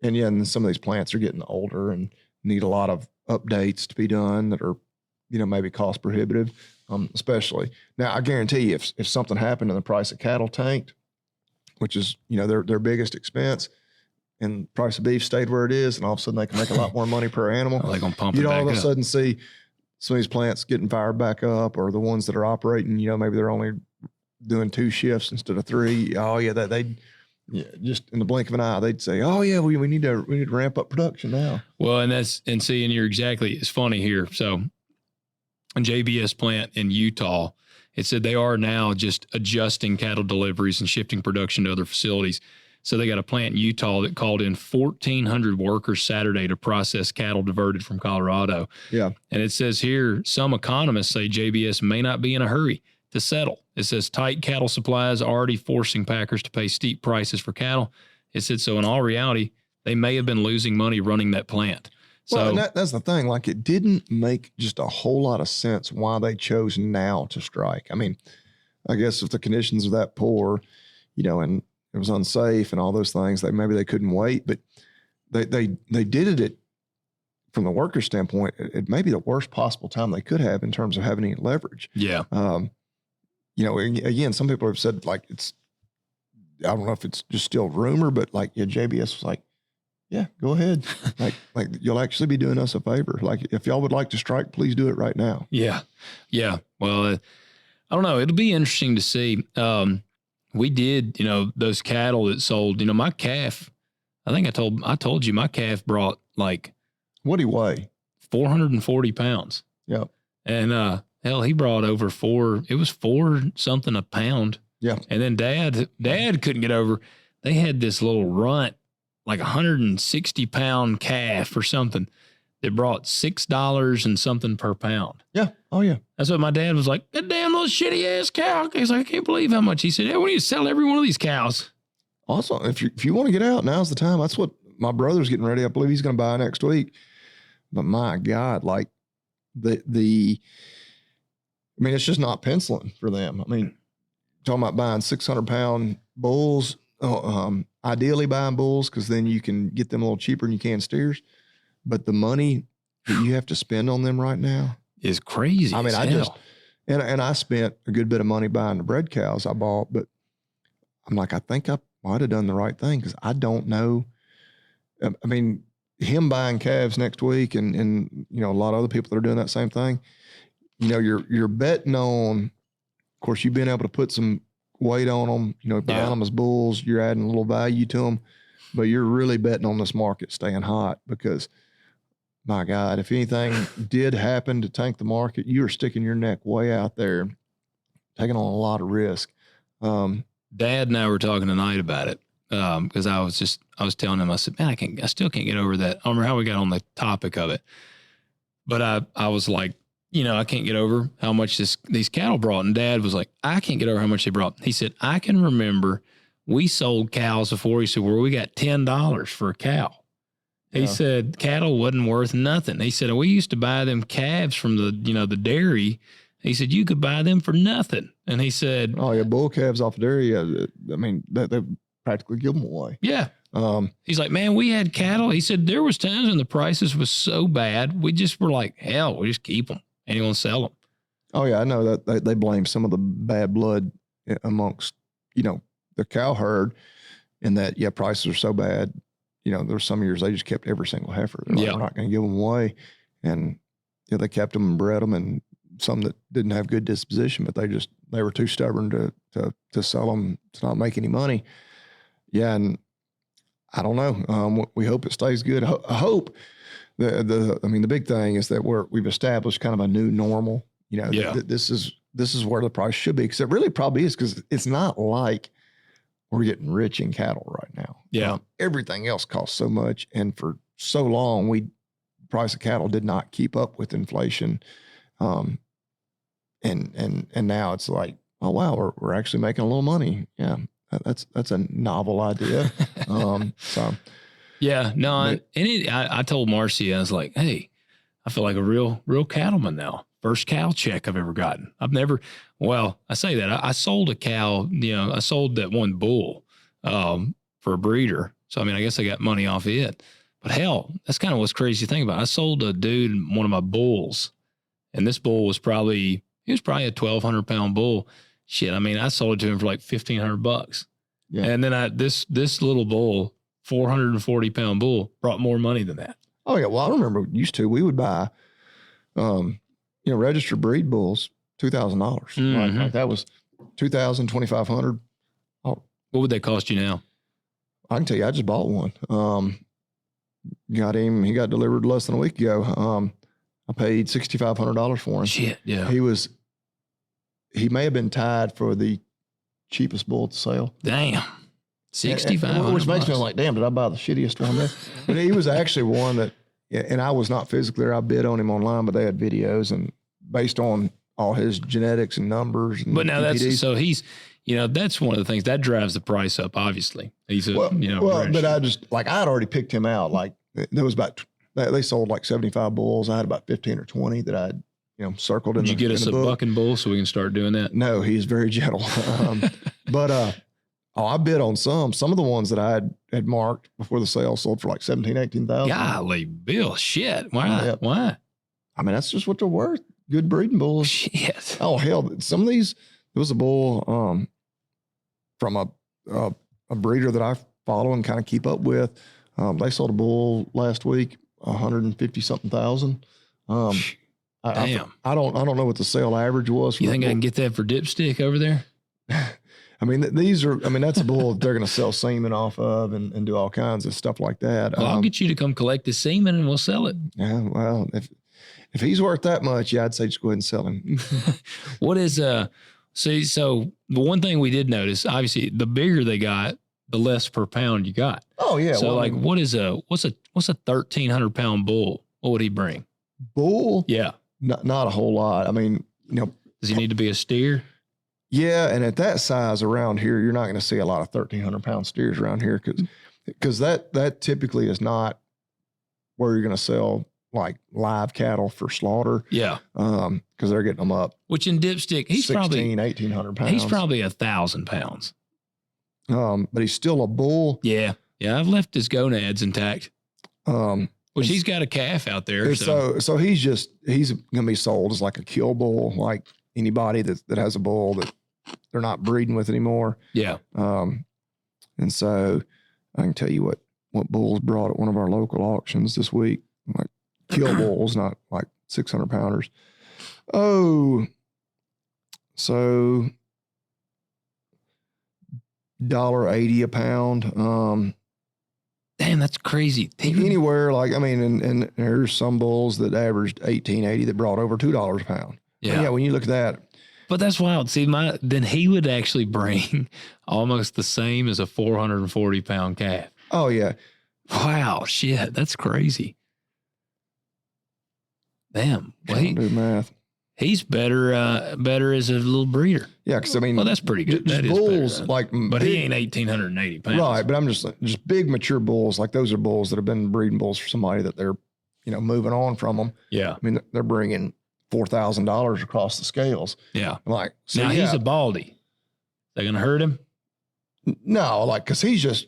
and some of these plants are getting older and need a lot of updates to be done that are, maybe cost prohibitive, especially. Now, I guarantee you, if something happened and the price of cattle tanked, which is, their biggest expense, and the price of beef stayed where it is, and all of a sudden they can make a lot more money per animal. They're going to pump it back all of a up. sudden see some of these plants getting fired back up, or the ones that are operating, maybe they're only doing 2 shifts instead of 3. Oh yeah, they'd just in the blink of an eye, they'd say, oh yeah, we need to ramp up production now. Well, and you're exactly, it's funny here. So a JBS plant in Utah, it said they are now just adjusting cattle deliveries and shifting production to other facilities. So they got a plant in Utah that called in 1,400 workers Saturday to process cattle diverted from Colorado. Yeah. And it says here, some economists say JBS may not be in a hurry to settle. It says tight cattle supplies already forcing packers to pay steep prices for cattle. It said, so in all reality, they may have been losing money running that plant. Well, and that's the thing. Like, it didn't make just a whole lot of sense why they chose now to strike. I mean, I guess if the conditions are that poor, and it was unsafe and all those things, maybe they couldn't wait. But they did it from the worker standpoint. It may be the worst possible time they could have in terms of having any leverage. Yeah. Again, some people have said, like, I don't know if it's just still rumor, but like, JBS was like, yeah, go ahead. like you'll actually be doing us a favor. Like, if y'all would like to strike, please do it right now. Yeah. Yeah. Well, I don't know. It'll be interesting to see. We did, those cattle that sold, my calf, I think I told you my calf brought like, what'd he weigh? 440 pounds. Yep. And, hell, he brought over 4 something a pound. Yeah. And then dad couldn't get over. They had this little runt, like 160 pound calf or something that brought $6 and something per pound. Yeah. Oh yeah. That's what my dad was like, that damn little shitty ass cow. He's like, I can't believe how much. He said, yeah, we need to sell every one of these cows. Also, if you want to get out, now's the time. That's what my brother's getting ready. I believe he's going to buy next week. But my God, like it's just not penciling for them. I mean, talking about buying 600-pound bulls, ideally buying bulls because then you can get them a little cheaper than you can steers. But the money that you have to spend on them right now is crazy. I mean, I spent a good bit of money buying the bred cows I bought, but I'm like, I think I might have done the right thing because I don't know. I mean, him buying calves next week and a lot of other people that are doing that same thing, you're betting on, of course, you've been able to put some weight on them, buying them as bulls, you're adding a little value to them. but you're really betting on this market staying hot because, my God, if anything did happen to tank the market, you are sticking your neck way out there, taking on a lot of risk. Dad and I were talking tonight about it because I was telling him, I said, man, I still can't get over that. I don't remember how we got on the topic of it, but I was like, I can't get over how much these cattle brought. And Dad was like, I can't get over how much they brought. He said, I can remember we sold cows before. He said, where we got $10 for a cow. He said, cattle wasn't worth nothing. He said, we used to buy them calves from the dairy. He said, you could buy them for nothing. And he said, oh yeah, bull calves off the dairy. I mean, they practically give them away. Yeah. He's like, man, we had cattle. He said, there was times when the prices was so bad. We just were like, hell, we just keep them. Anyone sell them. Oh yeah. I know that they blame some of the bad blood amongst, the cow herd and that, prices are so bad. There's some years they just kept every single heifer. They're like, we're not going to give them away. And they kept them and bred them, and some that didn't have good disposition, but they were too stubborn to sell them, to not make any money. Yeah. And I don't know. We hope it stays good. I hope the big thing is that we've established kind of a new normal, this is where the price should be. Cause it really probably is. Cause it's not like we're getting rich in cattle right now. Yeah. Everything else costs so much. And for so long, price of cattle did not keep up with inflation. And now it's like, oh wow, we're actually making a little money. Yeah. That's a novel idea. Yeah, no, I told Marcy, I was like, hey, I feel like a real cattleman now. First cow check I've ever gotten. I say that I sold a cow, I sold that one bull, for a breeder. So, I guess I got money off it, but hell, that's kind of what's crazy to think about. I sold a dude one of my bulls, and this bull was probably a 1,200 pound bull. Shit. I sold it to him for like $1,500. Yeah. And then this little bull, 440 pound bull, brought more money than that. Oh yeah. Well, I remember we would buy, registered breed bulls, $2,000. Mm-hmm. Like that was $2,000, $2,500. Oh, what would that cost you now? I can tell you, I just bought one. Got him. He got delivered less than a week ago. I paid $6,500 for him. Shit. Yeah. He may have been tied for the cheapest bull at the sale. Damn. 6,500. Which makes me like, damn, did I buy the shittiest one there? But he was actually one that, and I was not physically there. I bid on him online, but they had videos, and based on all his genetics and numbers. And but now PPDs, that's one of the things that drives the price up, obviously. He's but I just, like, I had already picked him out. Like, there was they sold like 75 bulls. I had about 15 or 20 that I'd, circled in. Did you get us a bucking bull so we can start doing that? No, he's very gentle. But I bid on some of the ones that I had marked before the sale sold for like 17, 18,000. Golly, Bill, shit. Why? Yeah. Why? That's just what they're worth. Good breeding bulls. Shit. Oh hell, some of these. There was a bull from a breeder that I follow and kind of keep up with. They sold a bull last week, 150 something thousand. Damn. I don't know what the sale average was. You think I can get that for dipstick over there? That's a bull that they're going to sell semen off of and do all kinds of stuff like that. Well, I'll get you to come collect the semen and we'll sell it. Yeah. Well, if he's worth that much, I'd say just go ahead and sell him. What is, so the one thing we did notice, obviously the bigger they got, the less per pound you got. Oh yeah. So what's a 1,300 pound bull? What would he bring? Bull? Yeah. Not a whole lot. Does he need to be a steer? Yeah, and at that size around here, you're not going to see a lot of 1,300 pound steers around here because that typically is not where you're going to sell like live cattle for slaughter. Yeah, because they're getting them up. Which in dipstick, he's 1,800 pounds. He's probably 1,000 pounds. But he's still a bull. Yeah, I've left his gonads intact. Which he's got a calf out there. So he's going to be sold as like a kill bull, like anybody that has a bull that they're not breeding with anymore. Yeah. And so I can tell you what bulls brought at one of our local auctions this week, like kill bulls, not like 600 pounders. Oh, so $1.80 a pound. Damn, that's crazy. Anywhere like, I mean, and there's some bulls that averaged 18.80 that brought over $2 a pound. Yeah. But yeah, when you look at that. But that's wild. See, then he would actually bring almost the same as a 440-pound calf. Oh, yeah. Wow, shit, that's crazy. Damn. Well, Do math. He's better as a little breeder. Yeah, because I mean, well, that's pretty good. Just that bulls is better, like, but he ain't 1,880 pounds, right? But I'm just big mature bulls. Like those are bulls that have been breeding bulls for somebody that they're, moving on from them. Yeah, I mean, they're bringing $4,000 across the scales. Yeah, like so now he's a baldy. Is that gonna hurt him? No, like because he's just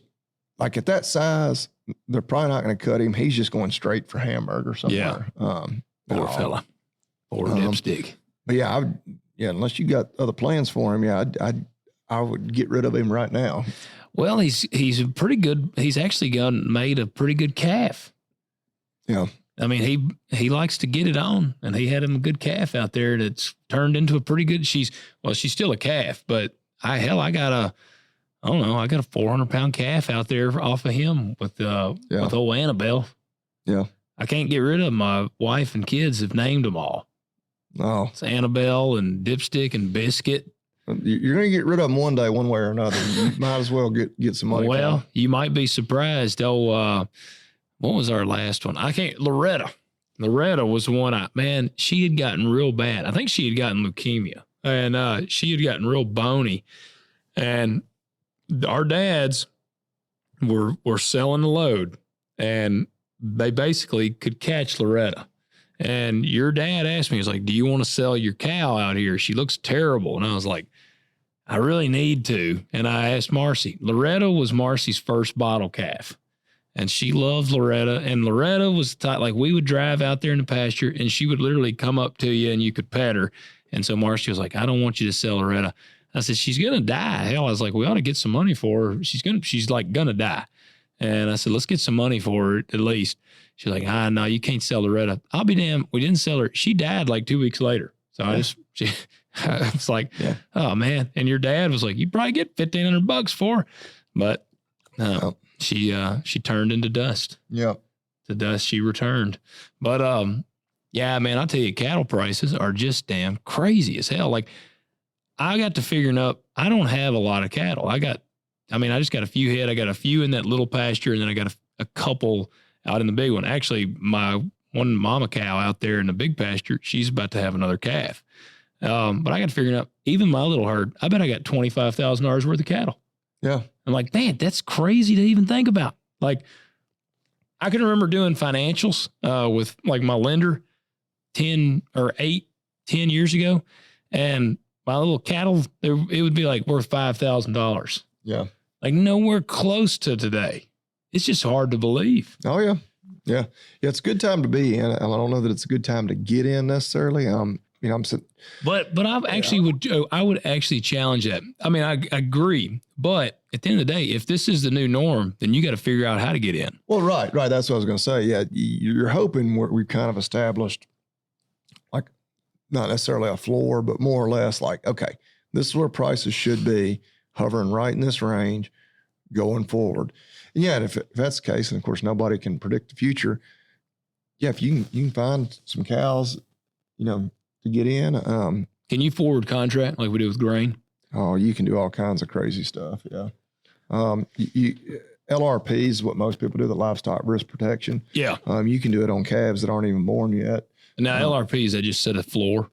like at that size, they're probably not going to cut him. He's just going straight for hamburger somewhere. Yeah, poor fella. Poor dipstick. But yeah, unless you got other plans for him, I would get rid of him right now. Well, he's a pretty good. He's actually made a pretty good calf. Yeah, I mean he likes to get it on, and he had him a good calf out there that's turned into a pretty good. She's still a calf, but I got a 400-pound calf out there off of him with old Annabelle. Yeah, I can't get rid of them. My wife and kids have named them all. Oh, it's Annabelle and Dipstick and Biscuit. You're going to get rid of them one day, one way or another. You might as well get some money. Well, you might be surprised. Oh, what was our last one? Loretta. Loretta was the one she had gotten real bad. I think she had gotten leukemia, and she had gotten real bony. And our dads were selling the load, and they basically could catch Loretta. And your dad asked me, he was like, do you want to sell your cow out here? She looks terrible. And I was like, I really need to. And I asked Marcy. Loretta was Marcy's first bottle calf. And she loved Loretta. And Loretta was like, we would drive out there in the pasture, and she would literally come up to you and you could pet her. And so Marcy was like, I don't want you to sell Loretta. I said, she's going to die. Hell, I was like, we ought to get some money for her. She's like going to die. And I said, let's get some money for her at least. She's like, no, you can't sell Loretta. I'll be damned. We didn't sell her. She died like 2 weeks later. So I was like, oh man. And your dad was like, you probably get $1,500 for her. But she turned into dust. Yeah. To dust she returned. But yeah, man, I'll tell you, cattle prices are just damn crazy as hell. Like I got to figuring up, I don't have a lot of cattle. I just got a few head. I got a few in that little pasture, and then I got a couple out in the big one. Actually, my one mama cow out there in the big pasture, she's about to have another calf. But I got to figure out, even my little herd, I bet I got $25,000 worth of cattle. Yeah. I'm like, man, that's crazy to even think about. Like, I can remember doing financials with like my lender 10 years ago, and my little cattle, it would be like worth $5,000. Yeah. Like nowhere close to today. It's just hard to believe. Oh yeah. Yeah. Yeah. It's a good time to be in. I don't know that it's a good time to get in necessarily. I'm sitting. But I would actually challenge that. I mean, I agree, but at the end of the day, if this is the new norm, then you got to figure out how to get in. Well, right. That's what I was going to say. Yeah. You're hoping we've kind of established like not necessarily a floor, but more or less like, okay, this is where prices should be, hovering right in this range going forward. And yeah, and if that's the case, and of course nobody can predict the future. Yeah, if you can find some cows, to get in. Can you forward contract like we do with grain? Oh, you can do all kinds of crazy stuff. Yeah. LRP is what most people do, the livestock risk protection. Yeah. You can do it on calves that aren't even born yet. Now LRP, is that just set a floor?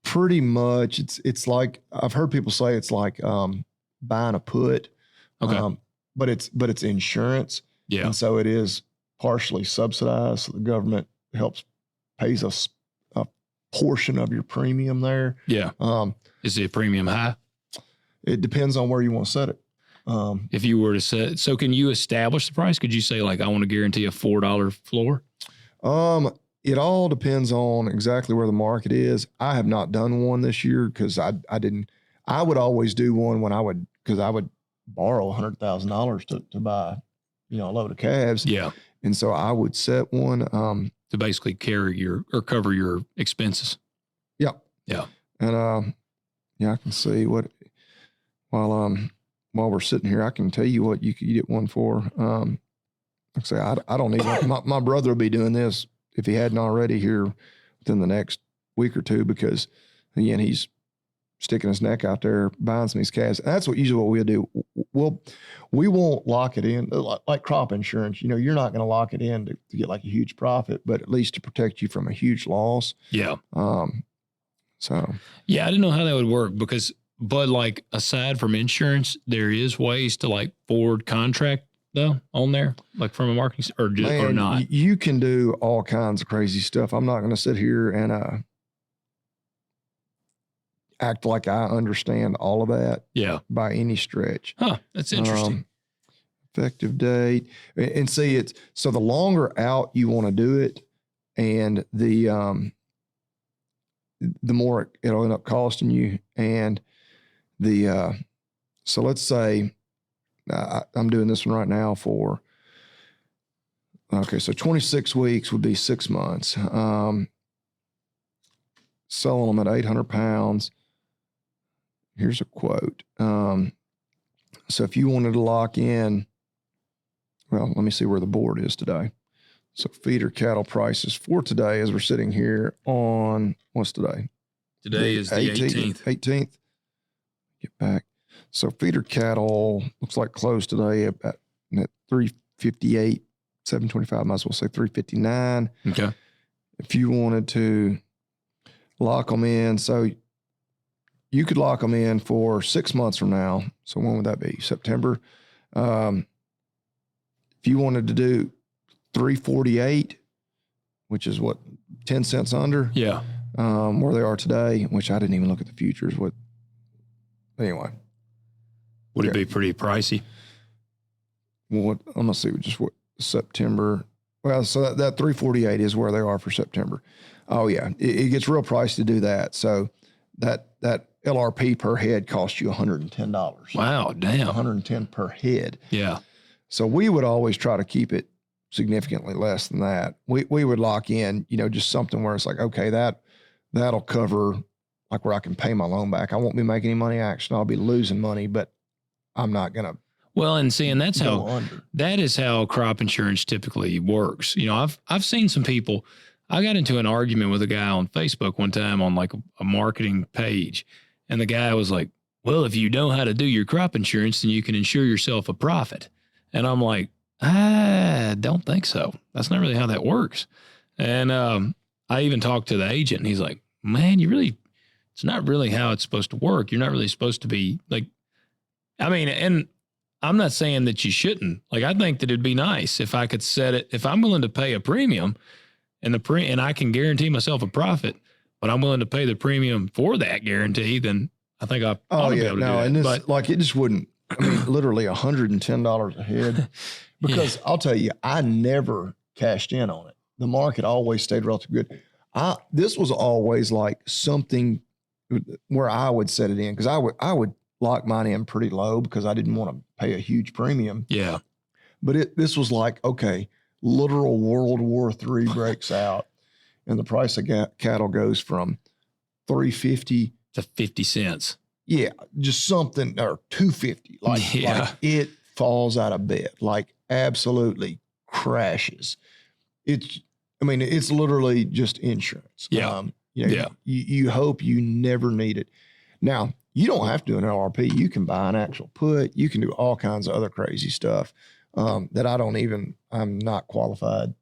Pretty much. It's like, I've heard people say it's like buying a put. Okay. But it's insurance. Yeah. And so it is partially subsidized. So the government pays a portion of your premium there. Yeah. Is the premium high? It depends on where you want to set it. If you were to set, so can you establish the price? Could you say like, I want to guarantee a $4 floor? It all depends on exactly where the market is. I have not done one this year because I would always do one because I would borrow $100,000 to buy, a load of calves. Yeah. And so I would set one, to basically cover your expenses. Yeah. Yeah. And, I can see while we're sitting here, I can tell you what you could get one for. Like I say, I don't need my brother will be doing this if he hadn't already here within the next week or two, because again, he's sticking his neck out there, buying some of these calves. And that's usually what we'll do. We won't lock it in like crop insurance. You know, you're not going to lock it in to get like a huge profit, but at least to protect you from a huge loss. Yeah. So yeah, I didn't know how that would work but like aside from insurance, there is ways to like forward contract though on there, like from a marketing or not. You can do all kinds of crazy stuff. I'm not going to sit here and act like I understand all of that. Yeah. By any stretch. Huh. That's interesting. Effective date. And see, so the longer out you want to do it, and the more it'll end up costing you. And so let's say I'm doing this one right now so 26 weeks would be 6 months. Selling them at 800 pounds. Here's a quote. So if you wanted to lock in, well, let me see where the board is today. So feeder cattle prices for today, as we're sitting here on, what's today? Today is the 18th. 18th. Get back. So feeder cattle looks like closed today at 358, 725. Might as well say 359. Okay. If you wanted to lock them in, so you could lock them in for 6 months from now. So when would that be? September. If you wanted to do 348, which is what, 10 cents under? Yeah. Where they are today, which I didn't even look at the futures. Anyway. Would it be pretty pricey? Well, I'm going to see just what September. Well, so that 348 is where they are for September. Oh yeah. It gets real pricey to do that. So that LRP per head costs you $110. Wow, damn. $110 per head. Yeah. So we would always try to keep it significantly less than that. We would lock in, just something where it's like, okay, that'll cover like where I can pay my loan back. I won't be making any money action. I'll be losing money, but I'm not going to. Well, and that is how crop insurance typically works. I've seen some people. I got into an argument with a guy on Facebook one time on like a marketing page. And the guy was like, well, if you know how to do your crop insurance, then you can insure yourself a profit. And I'm like, I don't think so. That's not really how that works. And I even talked to the agent and he's like, man, it's not really how it's supposed to work. You're not really supposed to be like, and I'm not saying that you shouldn't. Like, I think that it'd be nice if I could set it, if I'm willing to pay a premium and I can guarantee myself a profit, but I'm willing to pay the premium for that guarantee, then I think I ought to be able to do that. And this, like, it just wouldn't, literally $110 a head, because I'll tell you, I never cashed in on it. The market always stayed relatively good. This was always like something where I would set it in, because I would lock mine in pretty low because I didn't want to pay a huge premium. Yeah. But this was like, okay, literal World War III breaks out and the price of cattle goes from $3.50 to 50 cents. Yeah, just something, or $2.50. Like it falls out of bed, like absolutely crashes. It's literally just insurance. Yeah. You hope you never need it. Now, you don't have to do an LRP. You can buy an actual put. You can do all kinds of other crazy stuff that I'm not qualified.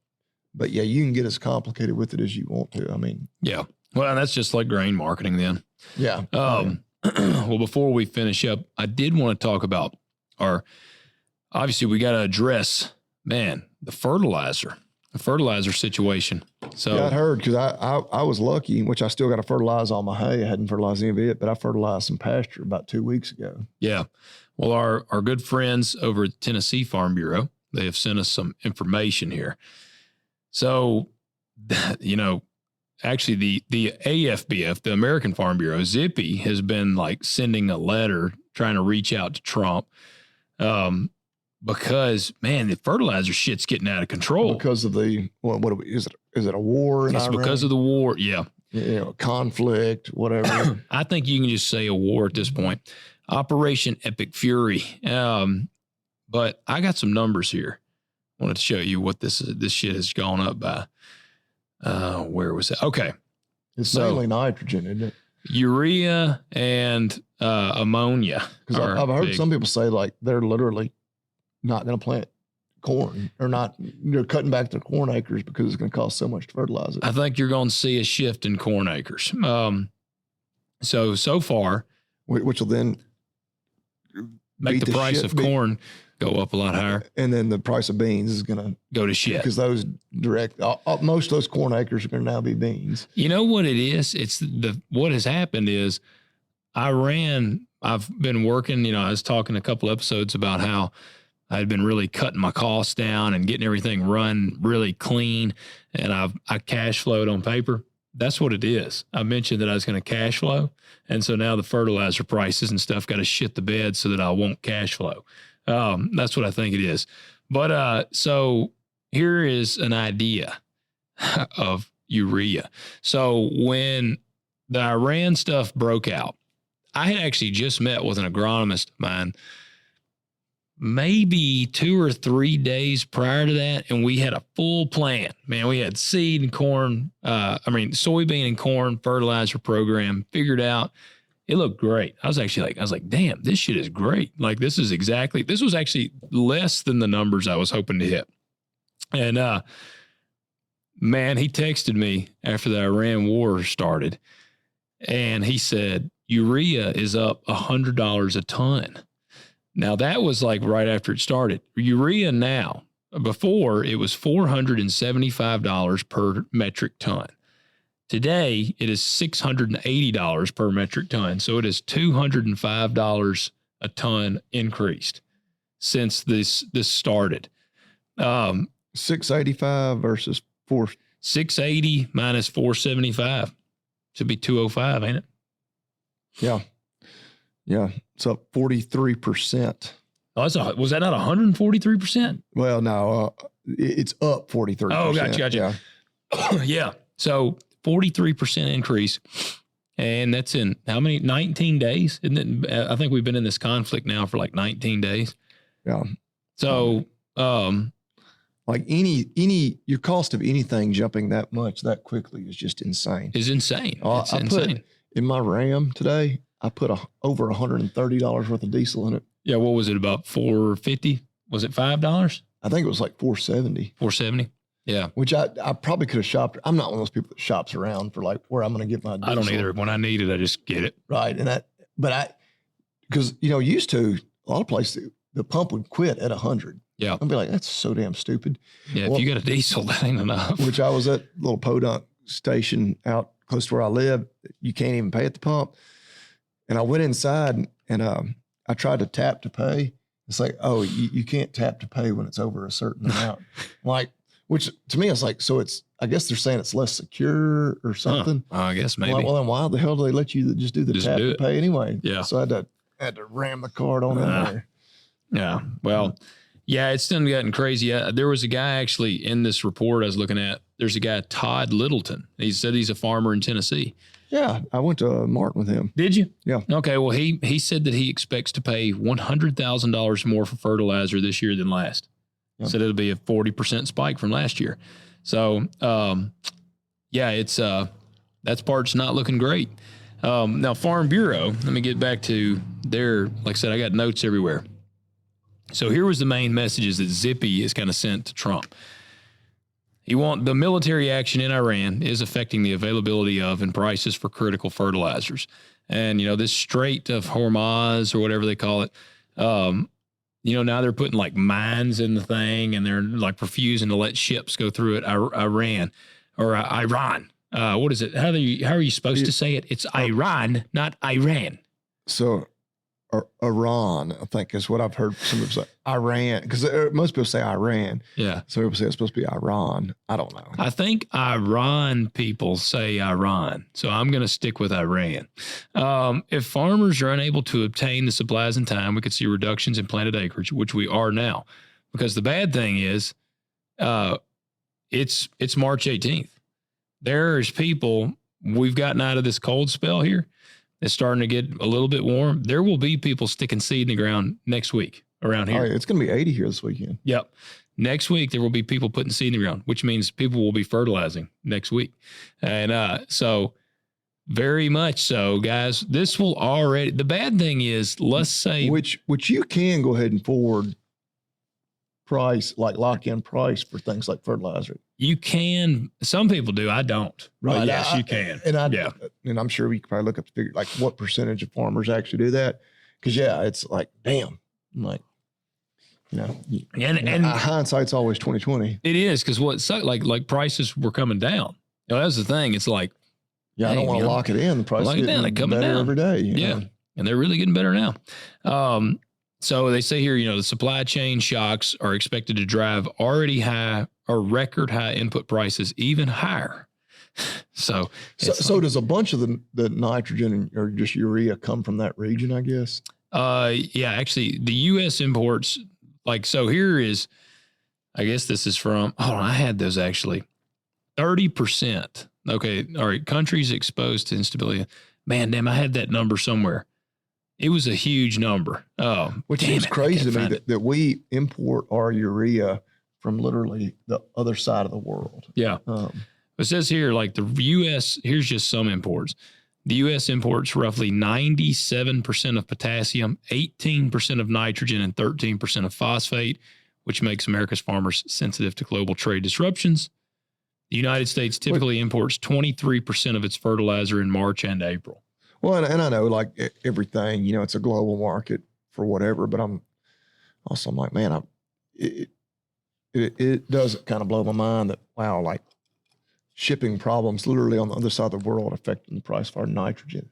But yeah, you can get as complicated with it as you want to. Yeah. Well, that's just like grain marketing then. Yeah. Well, before we finish up, I did want to talk about obviously we got to address, the fertilizer situation. So yeah, I heard, because I was lucky, which I still got to fertilize all my hay. I hadn't fertilized any of it, but I fertilized some pasture about 2 weeks ago. Yeah. Well, our good friends over at Tennessee Farm Bureau, they have sent us some information here. So, actually the AFBF, the American Farm Bureau, Zippy, has been like sending a letter trying to reach out to Trump. Because the fertilizer shit's getting out of control. Because of the is it a war in Iran? Because of the war, yeah. Conflict, whatever. I think you can just say a war at this point. Operation Epic Fury. But I got some numbers here. wanted to show you what this shit has gone up by. Where was it? Okay. It's mainly nitrogen, isn't it? Urea and ammonia. Because I've heard some people say like they're literally not going to plant corn or not. They're cutting back their corn acres because it's going to cost so much to fertilize it. I think you're going to see a shift in corn acres. So far, which will then make the price of corn go up a lot higher. And then the price of beans is going to go to shit. Because those most of those corn acres are going to now be beans. You know what it is? It's what has happened is I've been working, I was talking a couple episodes about how I'd been really cutting my costs down and getting everything run really clean. And I cash flowed on paper. That's what it is. I mentioned that I was going to cash flow. And so now the fertilizer prices and stuff got to shit the bed so that I won't cash flow. That's what I think it is. But so here is an idea of urea. So when the Iran stuff broke out, I had actually just met with an agronomist of mine maybe 2 or 3 days prior to that, and we had a full plan. Man, we had seed and corn, soybean and corn fertilizer program figured out. It looked great. I was like, damn, this shit is great. Like, this was actually less than the numbers I was hoping to hit. And man, he texted me after the Iran war started, and he said, urea is up $100 a ton. Now, that was like right after it started. Urea now, before it was $475 per metric ton. Today, it is $680 per metric ton. So it is $205 a ton increased since this started. 685 versus 680 minus 475. Should be 205, ain't it? Yeah. Yeah. It's up 43%. Oh, was that not 143%? Well, no, it's up 43%. Oh, gotcha. Yeah. So 43% increase. And that's in how many? 19 days? Isn't it? I think we've been in this conflict now for like 19 days. Yeah. So, like your cost of anything jumping that much that quickly is just insane. It's insane. It's insane. Put in my Ram today, I put over $130 worth of diesel in it. Yeah. What was it, about $4.50? Was it $5? I think it was like $4.70. $4.70. Yeah. Which I probably could have shopped. I'm not one of those people that shops around for like where I'm going to get my diesel. I don't either. When I need it, I just get it. Right. Because used to a lot of places, the pump would quit at 100. Yeah. I'd be like, that's so damn stupid. Yeah. If you got a diesel, that ain't enough. Which I was at a little podunk station out close to where I live. You can't even pay at the pump. And I went inside and I tried to tap to pay. It's like, oh, you can't tap to pay when it's over a certain amount. Which to me, it's like, so I guess they're saying it's less secure or something. I guess maybe. Well, then why the hell do they let you just do the tap to pay anyway? Yeah. So I had to ram the card on in there. Yeah. Well, yeah, it's still gotten crazy. There was a guy actually in this report I was looking at. There's a guy, Todd Littleton. He said he's a farmer in Tennessee. Yeah, I went to Martin with him. Did you? Yeah. Okay, well, he said that he expects to pay $100,000 more for fertilizer this year than last. Yep. Said it'll be a 40% spike from last year. So, yeah, it's that part's not looking great. Now, Farm Bureau, let me get back to their, like I said, I got notes everywhere. So here was the main messages that Zippy is kind of sent to Trump. The military action in Iran is affecting the availability of and prices for critical fertilizers. And, this Strait of Hormuz or whatever they call it, now they're putting like mines in the thing and they're like refusing to let ships go through it. Iran. What is it? How are you supposed to say it? It's Iran, not Iran. So Iran, I think, is what I've heard some people say. Iran, because most people say Iran. Yeah. Some people say it's supposed to be Iran. I don't know. I think Iran people say Iran, so I'm going to stick with Iran. If farmers are unable to obtain the supplies in time, we could see reductions in planted acreage, which we are now. Because the bad thing is, it's March 18th. There's people, we've gotten out of this cold spell here. It's starting to get a little bit warm. There will be people sticking seed in the ground next week around here. All right, it's going to be 80 here this weekend. Yep. Next week, there will be people putting seed in the ground, which means people will be fertilizing next week. And so very much so, guys, this will already, the bad thing is, let's say. Which you can go ahead and forward price, like lock in price for things like fertilizer. You can, some people do, I don't. Right. But yes, you can. And I'm sure we could probably look up the figure, like what percentage of farmers actually do that. Cause it's like, damn, I'm like, and hindsight's always 20/20. It is. Cause what sucked, like prices were coming down. That's the thing. It's like, I don't want to lock it in. The price is getting coming better down every day. Yeah. And they're really getting better now. So they say here, the supply chain shocks are expected to drive already high or record high input prices even higher. So does a bunch of the nitrogen or just urea come from that region, I guess? Yeah, actually the U.S. imports, here is, I guess this is from, I had those actually, 30%. Okay. All right. Countries exposed to instability. Man, damn, I had that number somewhere. It was a huge number. Which is crazy to me that we import our urea from literally the other side of the world. Yeah. It says here, the U.S., here's just some imports. The U.S. imports roughly 97% of potassium, 18% of nitrogen, and 13% of phosphate, which makes America's farmers sensitive to global trade disruptions. The United States typically imports 23% of its fertilizer in March and April. Well, and I know everything, it's a global market for whatever, but I'm like, man, it does kind of blow my mind that, wow, shipping problems literally on the other side of the world affecting the price of our nitrogen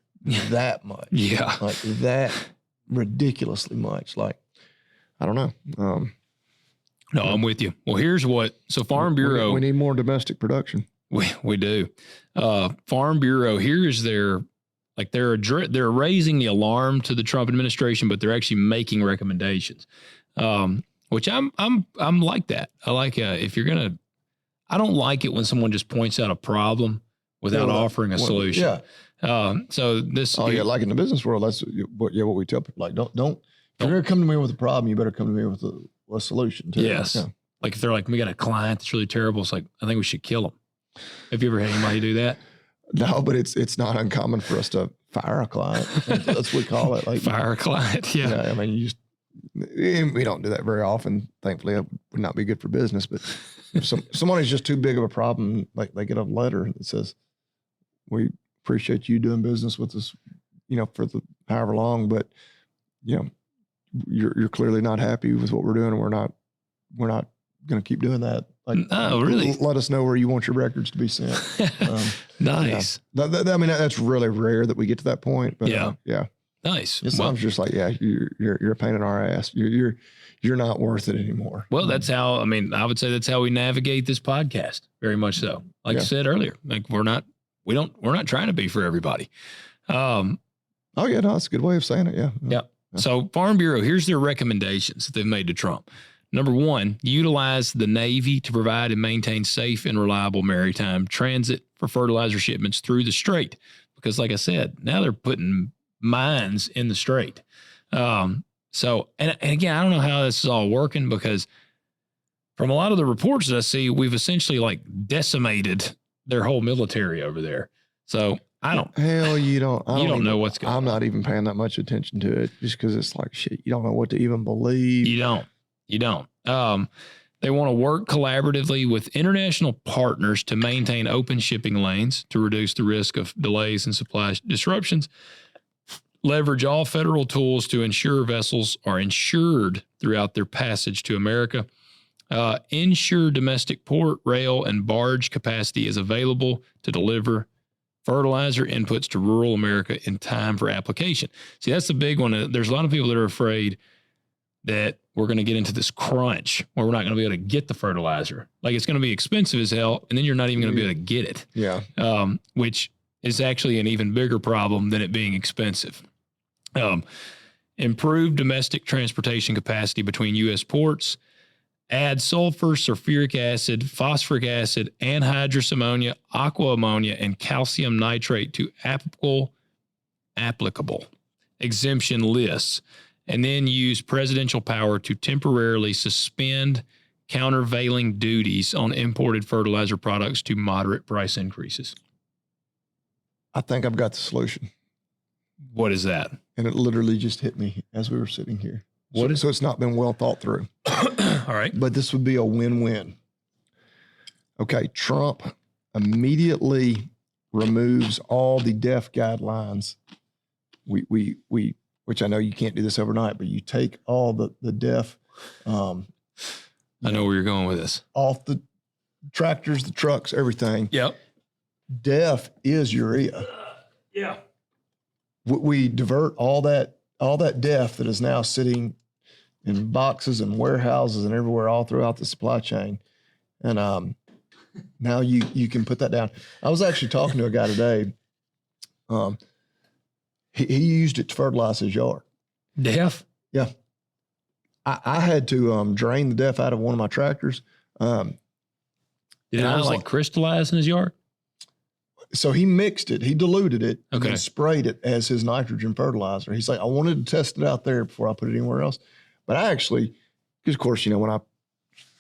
that much. Yeah. That ridiculously much. I don't know. No, I'm with you. Well, here's so Farm Bureau. We need more domestic production. We do. Farm Bureau, here is their, they're raising the alarm to the Trump administration, but they're actually making recommendations, which I'm like that. I like, if you're going to, I don't like it when someone just points out a problem without offering a solution. Yeah. So this. Oh yeah. Like in the business world, that's what we tell people, don't, if you're going to come to me with a problem, you better come to me with a solution too. Yes. Yeah. If they're like, we got a client that's really terrible. It's like, I think we should kill them. Have you ever had anybody do that? No, but it's not uncommon for us to fire a client. That's what we call it. Fire a client. Yeah. I mean, we don't do that very often. Thankfully, it would not be good for business. But if somebody's just too big of a problem, they get a letter that says, "We appreciate you doing business with us, for however long, but you're clearly not happy with what we're doing, and we're not going to keep doing that." Oh, really? Let us know where you want your records to be sent. Nice. I mean, that's really rare that we get to that point. But yeah. Nice. Sometimes just you're a pain in our ass. You're not worth it anymore. Well, that's how. I mean, I would say that's how we navigate this podcast. Very much so. Like I said earlier, we're not trying to be for everybody. Oh yeah, no, that's a good way of saying it. Yeah. Yeah. So Farm Bureau, here's their recommendations that they've made to Trump. Number one, utilize the Navy to provide and maintain safe and reliable maritime transit for fertilizer shipments through the strait. Because like I said, now they're putting mines in the strait. So, and again, I don't know how this is all working, because from a lot of the reports that I see, we've essentially decimated their whole military over there. So I don't. Hell, you don't know what's going on. I'm not even paying that much attention to it, just because it's like, shit, you don't know what to even believe. You don't. They want to work collaboratively with international partners to maintain open shipping lanes to reduce the risk of delays and supply disruptions. Leverage all federal tools to ensure vessels are insured throughout their passage to America. Ensure domestic port, rail, and barge capacity is available to deliver fertilizer inputs to rural America in time for application. See, that's the big one. There's a lot of people that are afraid that we're going to get into this crunch where we're not going to be able to get the fertilizer. It's going to be expensive as hell, and then you're not even going to be able to get it. Yeah. Which is actually an even bigger problem than it being expensive. Improve domestic transportation capacity between U.S. ports. Add sulfur, sulfuric acid, phosphoric acid, anhydrous ammonia, aqua ammonia, and calcium nitrate to applicable exemption lists. And then use presidential power to temporarily suspend countervailing duties on imported fertilizer products to moderate price increases? I think I've got the solution. What is that? And it literally just hit me as we were sitting here. So it's not been well thought through. All right. But this would be a win-win. Okay, Trump immediately removes all the DEF guidelines. Which I know you can't do this overnight, but you take all the DEF. I know where you're going with this. Off the tractors, the trucks, everything. Yep. DEF is urea. Yeah. We divert all that DEF that is now sitting in boxes and warehouses and everywhere all throughout the supply chain. And now you can put that down. I was actually talking to a guy today. He used it to fertilize his yard. DEF? Yeah. I had to drain the DEF out of one of my tractors. Did it not like crystallize in his yard? So he mixed it, he diluted it, okay, and sprayed it as his nitrogen fertilizer. He's like, I wanted to test it out there before I put it anywhere else. But I actually, because of course, when I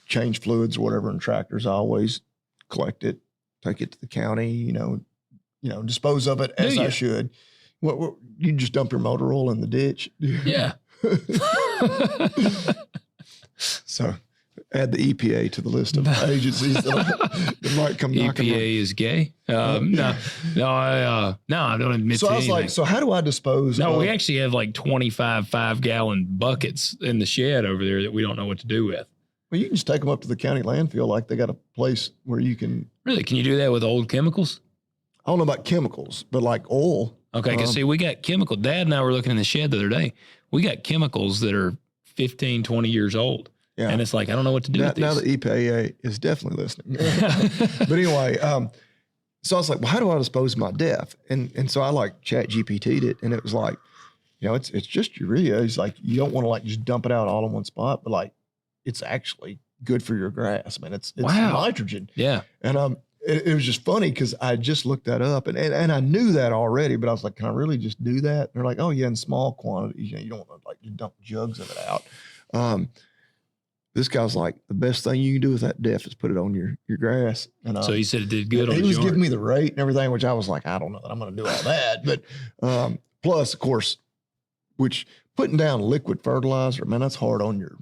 change fluids or whatever in tractors, I always collect it, take it to the county, dispose of it as I should. What you just dump your motor oil in the ditch? Yeah. So add the EPA to the list of agencies that might come knocking. EPA is gay. No, I don't admit. So to I was anything. like, so how do I dispose? No, we actually have like 25 5-gallon buckets in the shed over there that we don't know what to do with. Well, you can just take them up to the county landfill. Like they got a place where you can. Really? Can you do that with old chemicals? I don't know about chemicals, but like oil. Okay, because see, we got chemical. Dad and I were looking in the shed the other day. We got chemicals that are 15, 20 years old. Yeah. And it's like, I don't know what to do with these. Now the EPA is definitely listening. But anyway, so I was like, well, how do I dispose of my DEF? And so I like chat GPT'd it, and it was like, it's just urea. He's like, you don't want to like just dump it out all in one spot, but like it's actually good for your grass. Man, it's nitrogen. Yeah. And it was just funny because I just looked that up and I knew that already, but I was like, can I really just do that? And they're like, oh yeah, in small quantities. You don't want to like dump jugs of it out. This guy's like, the best thing you can do with that DEF is put it on your grass. And so he said it did good on his He was yard. giving me the rate and everything, which I was like, I don't know that I'm going to do all that. But plus, of course, which putting down liquid fertilizer, man, that's hard on your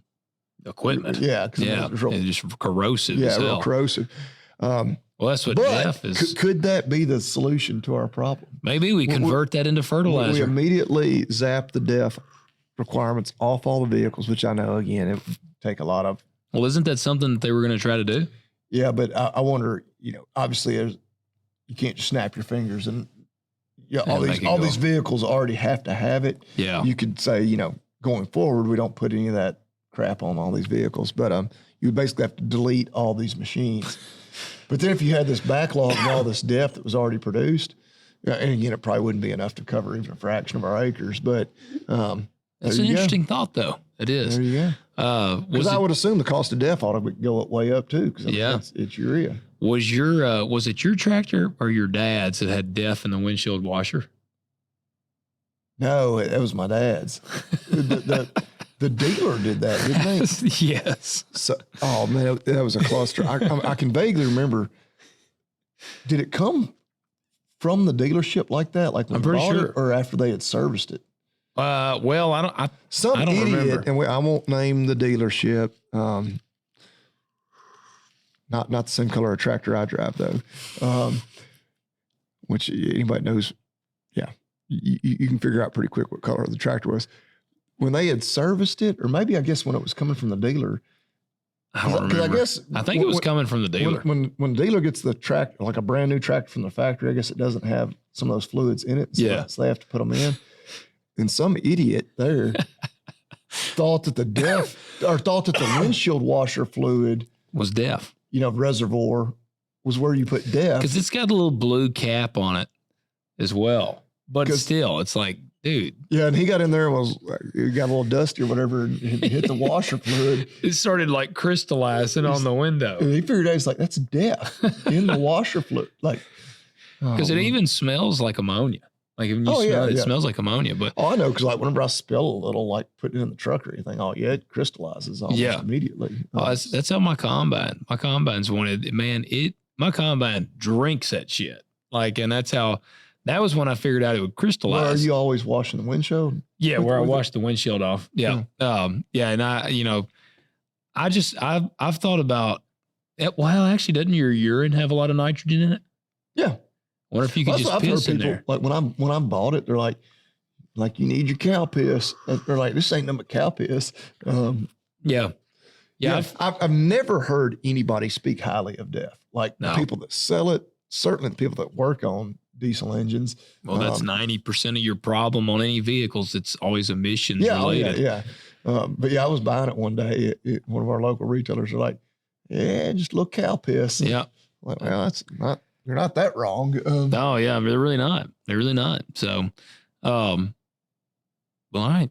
equipment. Yeah. It's just corrosive. Yeah, real corrosive. Well, that's what DEF is. Could that be the solution to our problem? Maybe we convert that into fertilizer. We immediately zap the DEF requirements off all the vehicles, which I know, again, it would take a lot of. Well, isn't that something that they were going to try to do? Yeah, but I wonder, obviously you can't just snap your fingers and all these vehicles already have to have it. Yeah. You could say, going forward, we don't put any of that crap on all these vehicles, but you would basically have to delete all these machines. But then if you had this backlog of all this DEF that was already produced, and again, it probably wouldn't be enough to cover even a fraction of our acres, but that's an interesting thought, though. It is. There you go. Because I would assume the cost of DEF ought to go way up too, because it's urea. Was it your tractor or your dad's that had DEF in the windshield washer? No, it was my dad's. The dealer did that, didn't they? Yes. So, oh man, that was a cluster. I can vaguely remember. Did it come from the dealership like that? Like when I'm pretty sure, or after they had serviced it? Well, I don't. Some I don't idiot, remember. and I won't name the dealership. Not the same color of tractor I drive though. Which anybody knows. Yeah, you can figure out pretty quick what color the tractor was. When they had serviced it, or maybe I guess when it was coming from the dealer. I don't remember. I think it was coming from the dealer. When the dealer gets the tractor, like a brand new tractor from the factory, I guess it doesn't have some of those fluids in it. So they have to put them in. And some idiot there thought that the windshield washer fluid was DEF. Reservoir was where you put DEF. Because it's got a little blue cap on it as well. But still, it's like, dude. Yeah, and he got in there and he got a little dusty or whatever and hit the washer fluid. It started like crystallizing on the window. And he figured out, he's like, that's DEF in the washer fluid. Like, because it even smells like ammonia. Like when you smell it, it smells like ammonia. But I know, because like whenever I spill a little, like putting it in the truck or anything, it crystallizes almost immediately. That's how my combine's wanted. Man, my combine drinks that shit. Like, and that was when I figured out it would crystallize. Well, are you always washing the windshield? Yeah, where I wash the windshield off. Yeah. And I've thought about it. Well, actually, doesn't your urine have a lot of nitrogen in it? Yeah. I wonder if you could just piss in there. Like when I bought it, they're like you need your cow piss. They're like, this ain't nothing but cow piss. Yeah. I've never heard anybody speak highly of DEF. Like the people that sell it, certainly the people that work on diesel engines. Well, that's 90% of your problem on any vehicles. It's always emissions related. But I was buying it one day at one of our local retailers. Are like, just a little cow piss. Yeah. Like, well, that's not. You're not that wrong. Oh yeah, they're really not. They're really not. So, well, all right.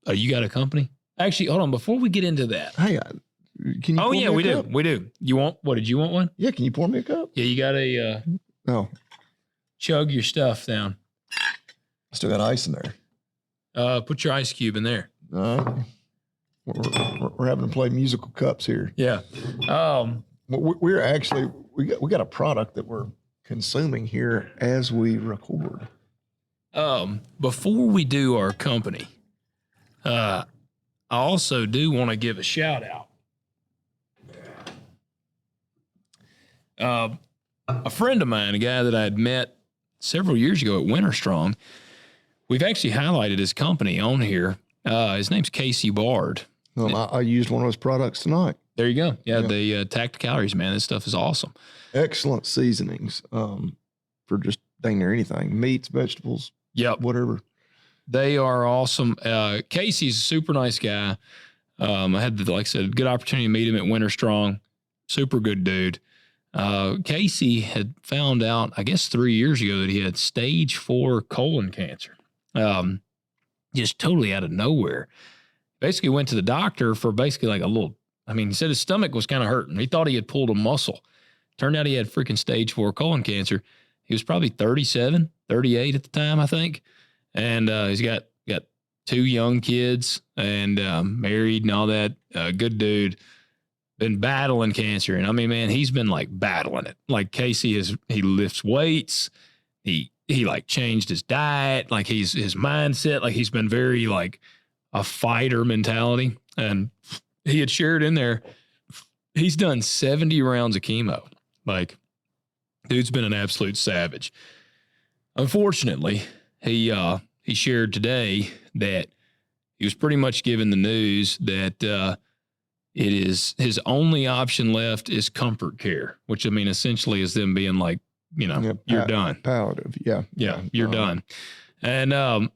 Oh, you got a company? Actually, hold on. Before we get into that, hey, can you? Oh yeah, we cup? do. We do. You want? What did you want? One? Yeah. Can you pour me a cup? Yeah, you got a. Chug your stuff down. I still got ice in there. Put your ice cube in there. We're having to play musical cups here. Yeah. We're actually we got a product that we're consuming here as we record. Before we do our company, I also do want to give a shout out. A friend of mine, a guy that I had met several years ago at Winter Strong, we've actually highlighted his company on here. His name's Casey Bard. I used one of his products tonight. There you go. Yeah. The Tactic Calories, man. This stuff is awesome. Excellent seasonings for just dang near anything. Meats, vegetables, whatever. They are awesome. Casey's a super nice guy. I had, like I said, good opportunity to meet him at Winter Strong. Super good dude. Casey had found out, I guess 3 years ago, that he had stage 4 colon cancer. Just totally out of nowhere. Basically went to the doctor for basically like he said his stomach was kind of hurting. He thought he had pulled a muscle. Turned out he had freaking stage 4 colon cancer. He was probably 37, 38 at the time, I think. And he's got 2 young kids and married and all that. Good dude. Been battling cancer. And I mean, man, he's been like battling it. Like Casey he lifts weights. He like changed his diet. Like his mindset, like he's been very like a fighter mentality. And he had shared in there, he's done 70 rounds of chemo. Like dude's been an absolute savage. Unfortunately, he shared today that he was pretty much given the news that, it is his only option left is comfort care, which I mean, essentially is them being like, you're done. Palliative. Yeah. Yeah. You're done. And,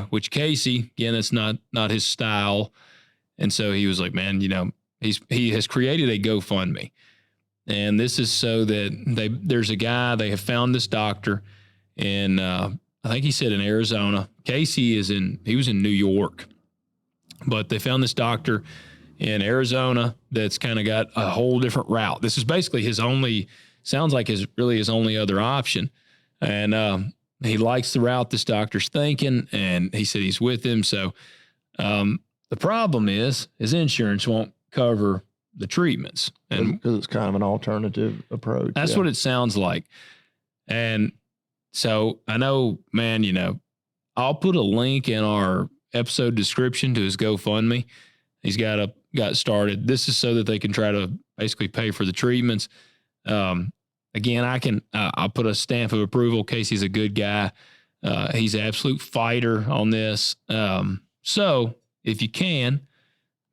which Casey, again, that's not his style. And so he was like, man, he has created a GoFundMe, and this is so that there's a guy, they have found this doctor in, I think he said in Arizona. Casey he was in New York, but they found this doctor in Arizona that's kind of got a whole different route. This is basically his only other option. And he likes the route this doctor's thinking, and he said he's with him. So the problem is his insurance won't cover the treatments. And because it's kind of an alternative approach. That's what it sounds like. And so I know, man, I'll put a link in our episode description to his GoFundMe. He's got started. This is so that they can try to basically pay for the treatments. Again, I'll put a stamp of approval. Casey's a good guy. He's an absolute fighter on this. So if you can,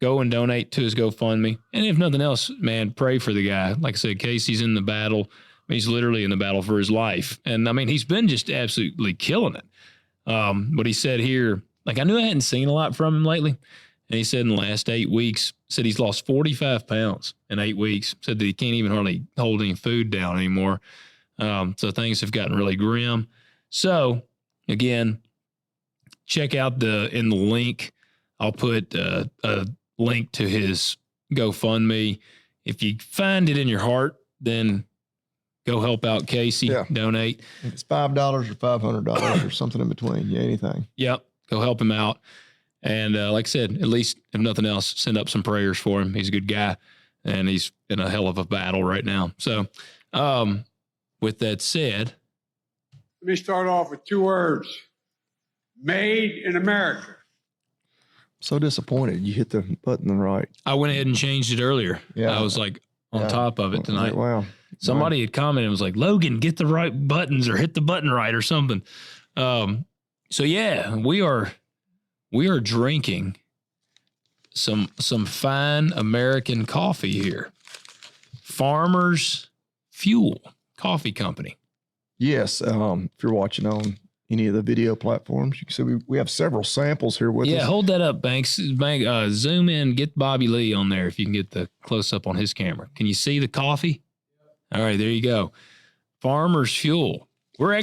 go and donate to his GoFundMe. And if nothing else, man, pray for the guy. Like I said, Casey's in the battle. He's literally in the battle for his life. And I mean, he's been just absolutely killing it. But he said here, like, I knew I hadn't seen a lot from him lately. And he said in the last 8 weeks, said he's lost 45 pounds in 8 weeks. Said that he can't even hardly hold any food down anymore. So things have gotten really grim. So again, check out in the link. I'll put a link to his GoFundMe. If you find it in your heart, then go help out Casey. Yeah. Donate. It's $5 or $500 or something in between. Yeah, anything. Yep. Go help him out. And like I said, at least if nothing else, send up some prayers for him. He's a good guy, and he's in a hell of a battle right now. So, with that said, let me start off with 2 words: made in America. So disappointed you hit the button right. I went ahead and changed it earlier. Yeah. I was like on top of it tonight. Wow. Somebody had commented and was like, Logan, get the right buttons or hit the button right or something. So yeah, we are drinking some fine American coffee here. Farmers Fuel Coffee Company. Yes. If you're watching on any of the video platforms, you can see we have several samples here with us. Yeah, hold that up, Banks. Zoom in, get Bobby Lee on there if you can get the close up on his camera. Can you see the coffee? All right, there you go. Farmers Fuel. We're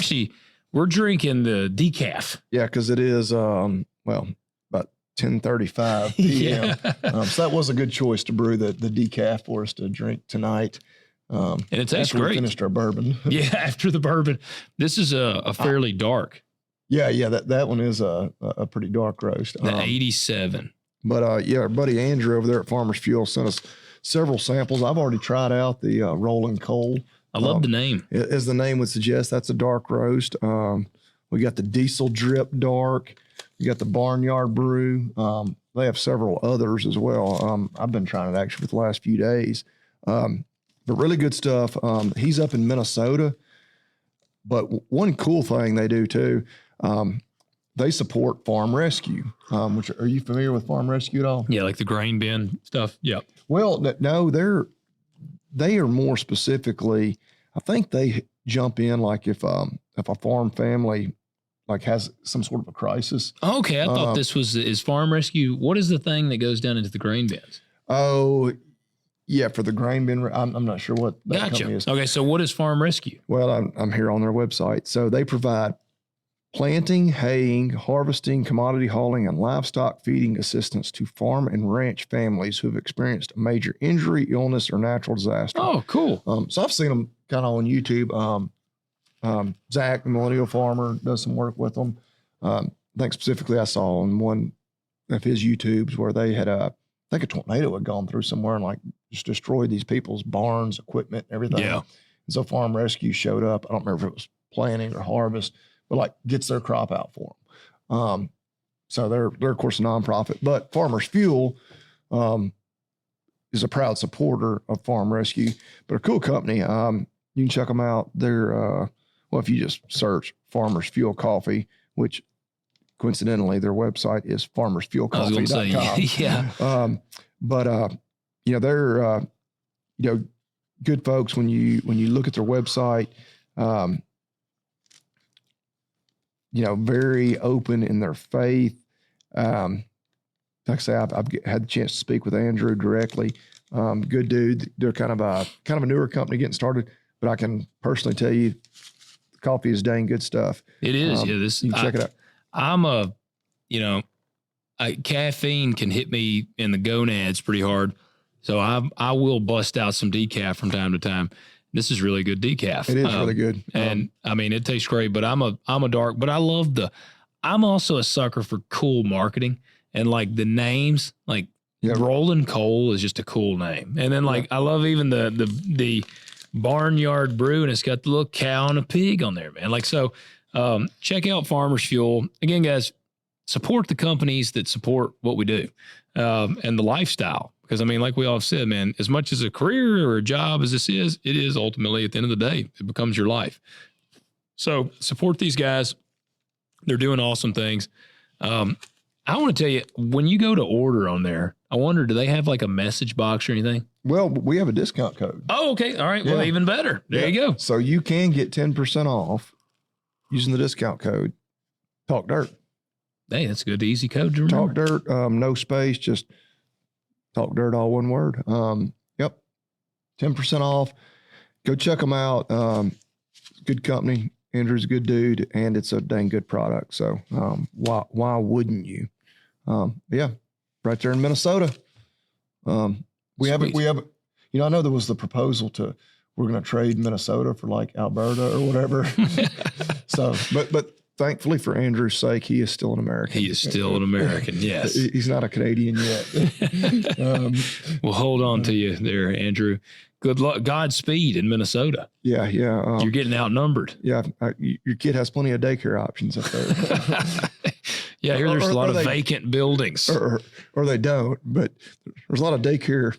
drinking the decaf. Yeah, because it is about 10:35 p.m. Yeah. So that was a good choice to brew the decaf for us to drink tonight. And it tastes after great. We finished our bourbon. Yeah, after the bourbon. This is a fairly dark. Yeah, that one is a pretty dark roast. The 87. But our buddy Andrew over there at Farmers Fuel sent us several samples. I've already tried out the Rolling Coal. I love the name. As the name would suggest, that's a dark roast. We got the Diesel Drip Dark. We got the Barnyard Brew. They have several others as well. I've been trying it actually for the last few days. But really good stuff. He's up in Minnesota. But one cool thing they do too, they support Farm Rescue. Which are you familiar with Farm Rescue at all? Yeah, like the grain bin stuff. Yep. Well, no, they are more specifically. I think they jump in like if a farm family like has some sort of a crisis. Okay, I thought this is Farm Rescue. What is the thing that goes down into the grain bins? Oh, yeah, for the grain bin. I'm not sure what that company is. Okay, so what is Farm Rescue? Well, I'm here on their website. So they provide planting, haying, harvesting, commodity hauling, and livestock feeding assistance to farm and ranch families who have experienced a major injury, illness, or natural disaster. Oh, cool. So I've seen them kind of on YouTube. Zach, the millennial farmer, does some work with them. I think specifically I saw on one of his YouTubes where they had I think a tornado had gone through somewhere and like just destroyed these people's barns, equipment, everything. Yeah. And so Farm Rescue showed up. I don't remember if it was planting or harvest, but like gets their crop out for them. So they're of course a nonprofit, but Farmers Fuel is a proud supporter of Farm Rescue, but a cool company. You can check them out. They're if you just search Farmers Fuel Coffee, which coincidentally their website is farmersfuelcoffee.com. Yeah. They're good folks. When you look at their website, very open in their faith. Like I say, I've had the chance to speak with Andrew directly. Good dude. They're kind of a newer company getting started, but I can personally tell you, the coffee is dang good stuff. It is. You can check it out. Caffeine can hit me in the gonads pretty hard. So I will bust out some decaf from time to time. This is really good decaf. It is really good. And it tastes great, but I'm a dark, but I'm also a sucker for cool marketing and like the names, like Rolling Coal is just a cool name. And then I love even the Barnyard Brew, and it's got the little cow and a pig on there, man. Check out Farmers Fuel. Again, guys, support the companies that support what we do and the lifestyle. Because, like we all have said, man, as much as a career or a job as this is, it is ultimately, at the end of the day, it becomes your life. So support these guys. They're doing awesome things. I want to tell you, when you go to order on there, I wonder, do they have like a message box or anything? Well, we have a discount code. Oh, okay. All right. Well, even better. There you go. So you can get 10% off using the discount code Talk Dirt. Hey, that's a good, easy code to remember. Talk Dirt, no space, just Talk Dirt, all one word. 10% off. Go check them out. Good company. Andrew's a good dude, and it's a dang good product. So why wouldn't you? Right there in Minnesota. We have. I know there was the proposal to we're going to trade Minnesota for like Alberta or whatever. So, but thankfully for Andrew's sake, he is still an American. He is still an American. Yes. He's not a Canadian yet. We'll hold on to you there, Andrew. Good luck. Godspeed in Minnesota. Yeah. You're getting outnumbered. Yeah. Your kid has plenty of daycare options up there. Yeah, here there's a lot of vacant buildings. Or they don't, but there's a lot of daycare.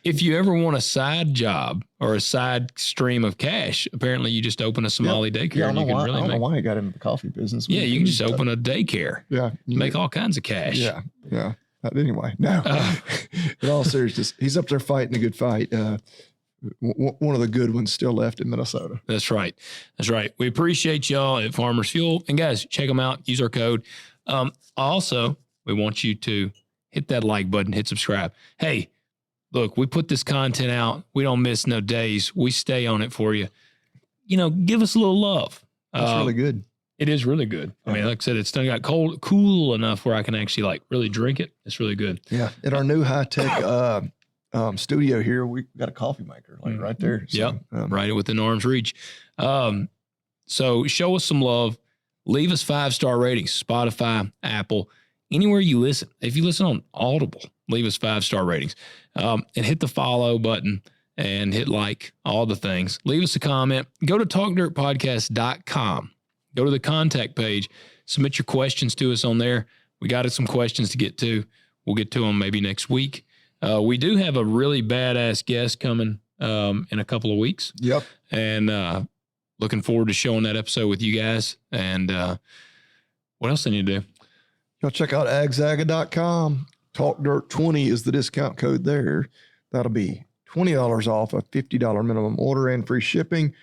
If you ever want a side job or a side stream of cash, apparently you just open a Somali daycare. Yeah, I don't know make. why I got into the coffee business. Yeah, you can just open a daycare. Yeah. Make all kinds of cash. Yeah. Anyway, no. In all seriousness, he's up there fighting a good fight. One of the good ones still left in Minnesota. That's right. We appreciate y'all at Farmers Fuel. And guys, check them out. Use our code. Also, we want you to hit that like button, hit subscribe. Hey, look, we put this content out. We don't miss no days. We stay on it for you. Give us a little love. That's really good. It is really good. I mean, like I said, it's done got cool enough where I can actually really drink it. It's really good. Yeah. At our new high-tech studio here, we got a coffee maker right there. So, right within arm's reach. So show us some love. Leave us 5-star ratings, Spotify, Apple, anywhere you listen. If you listen on Audible, leave us 5-star ratings, and hit the follow button and hit like, all the things. Leave us a comment. Go to talkdirtpodcast.com. Go to the contact page. Submit your questions to us on there. We got some questions to get to. We'll get to them maybe next week. We do have a really badass guest coming in a couple of weeks. Yep. And looking forward to showing that episode with you guys. And what else do you need to do? Y'all check out agzaga.com. TalkDirt20 is the discount code there. That'll be $20 off a $50 minimum order and free shipping.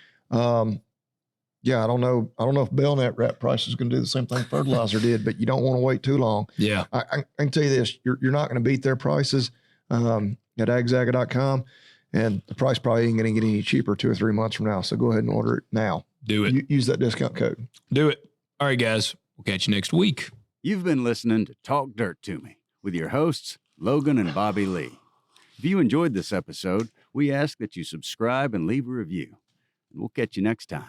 Yeah, I don't know if Belknap wrap price is going to do the same thing Fertilizer did, but you don't want to wait too long. Yeah. I can tell you this, you're not going to beat their prices at agzaga.com, and the price probably ain't going to get any cheaper 2 or 3 months from now. So go ahead and order it now. Do it. Use that discount code. Do it. All right, guys. We'll catch you next week. You've been listening to Talk Dirt to Me with your hosts, Logan and Bobby Lee. If you enjoyed this episode, we ask that you subscribe and leave a review. And we'll catch you next time.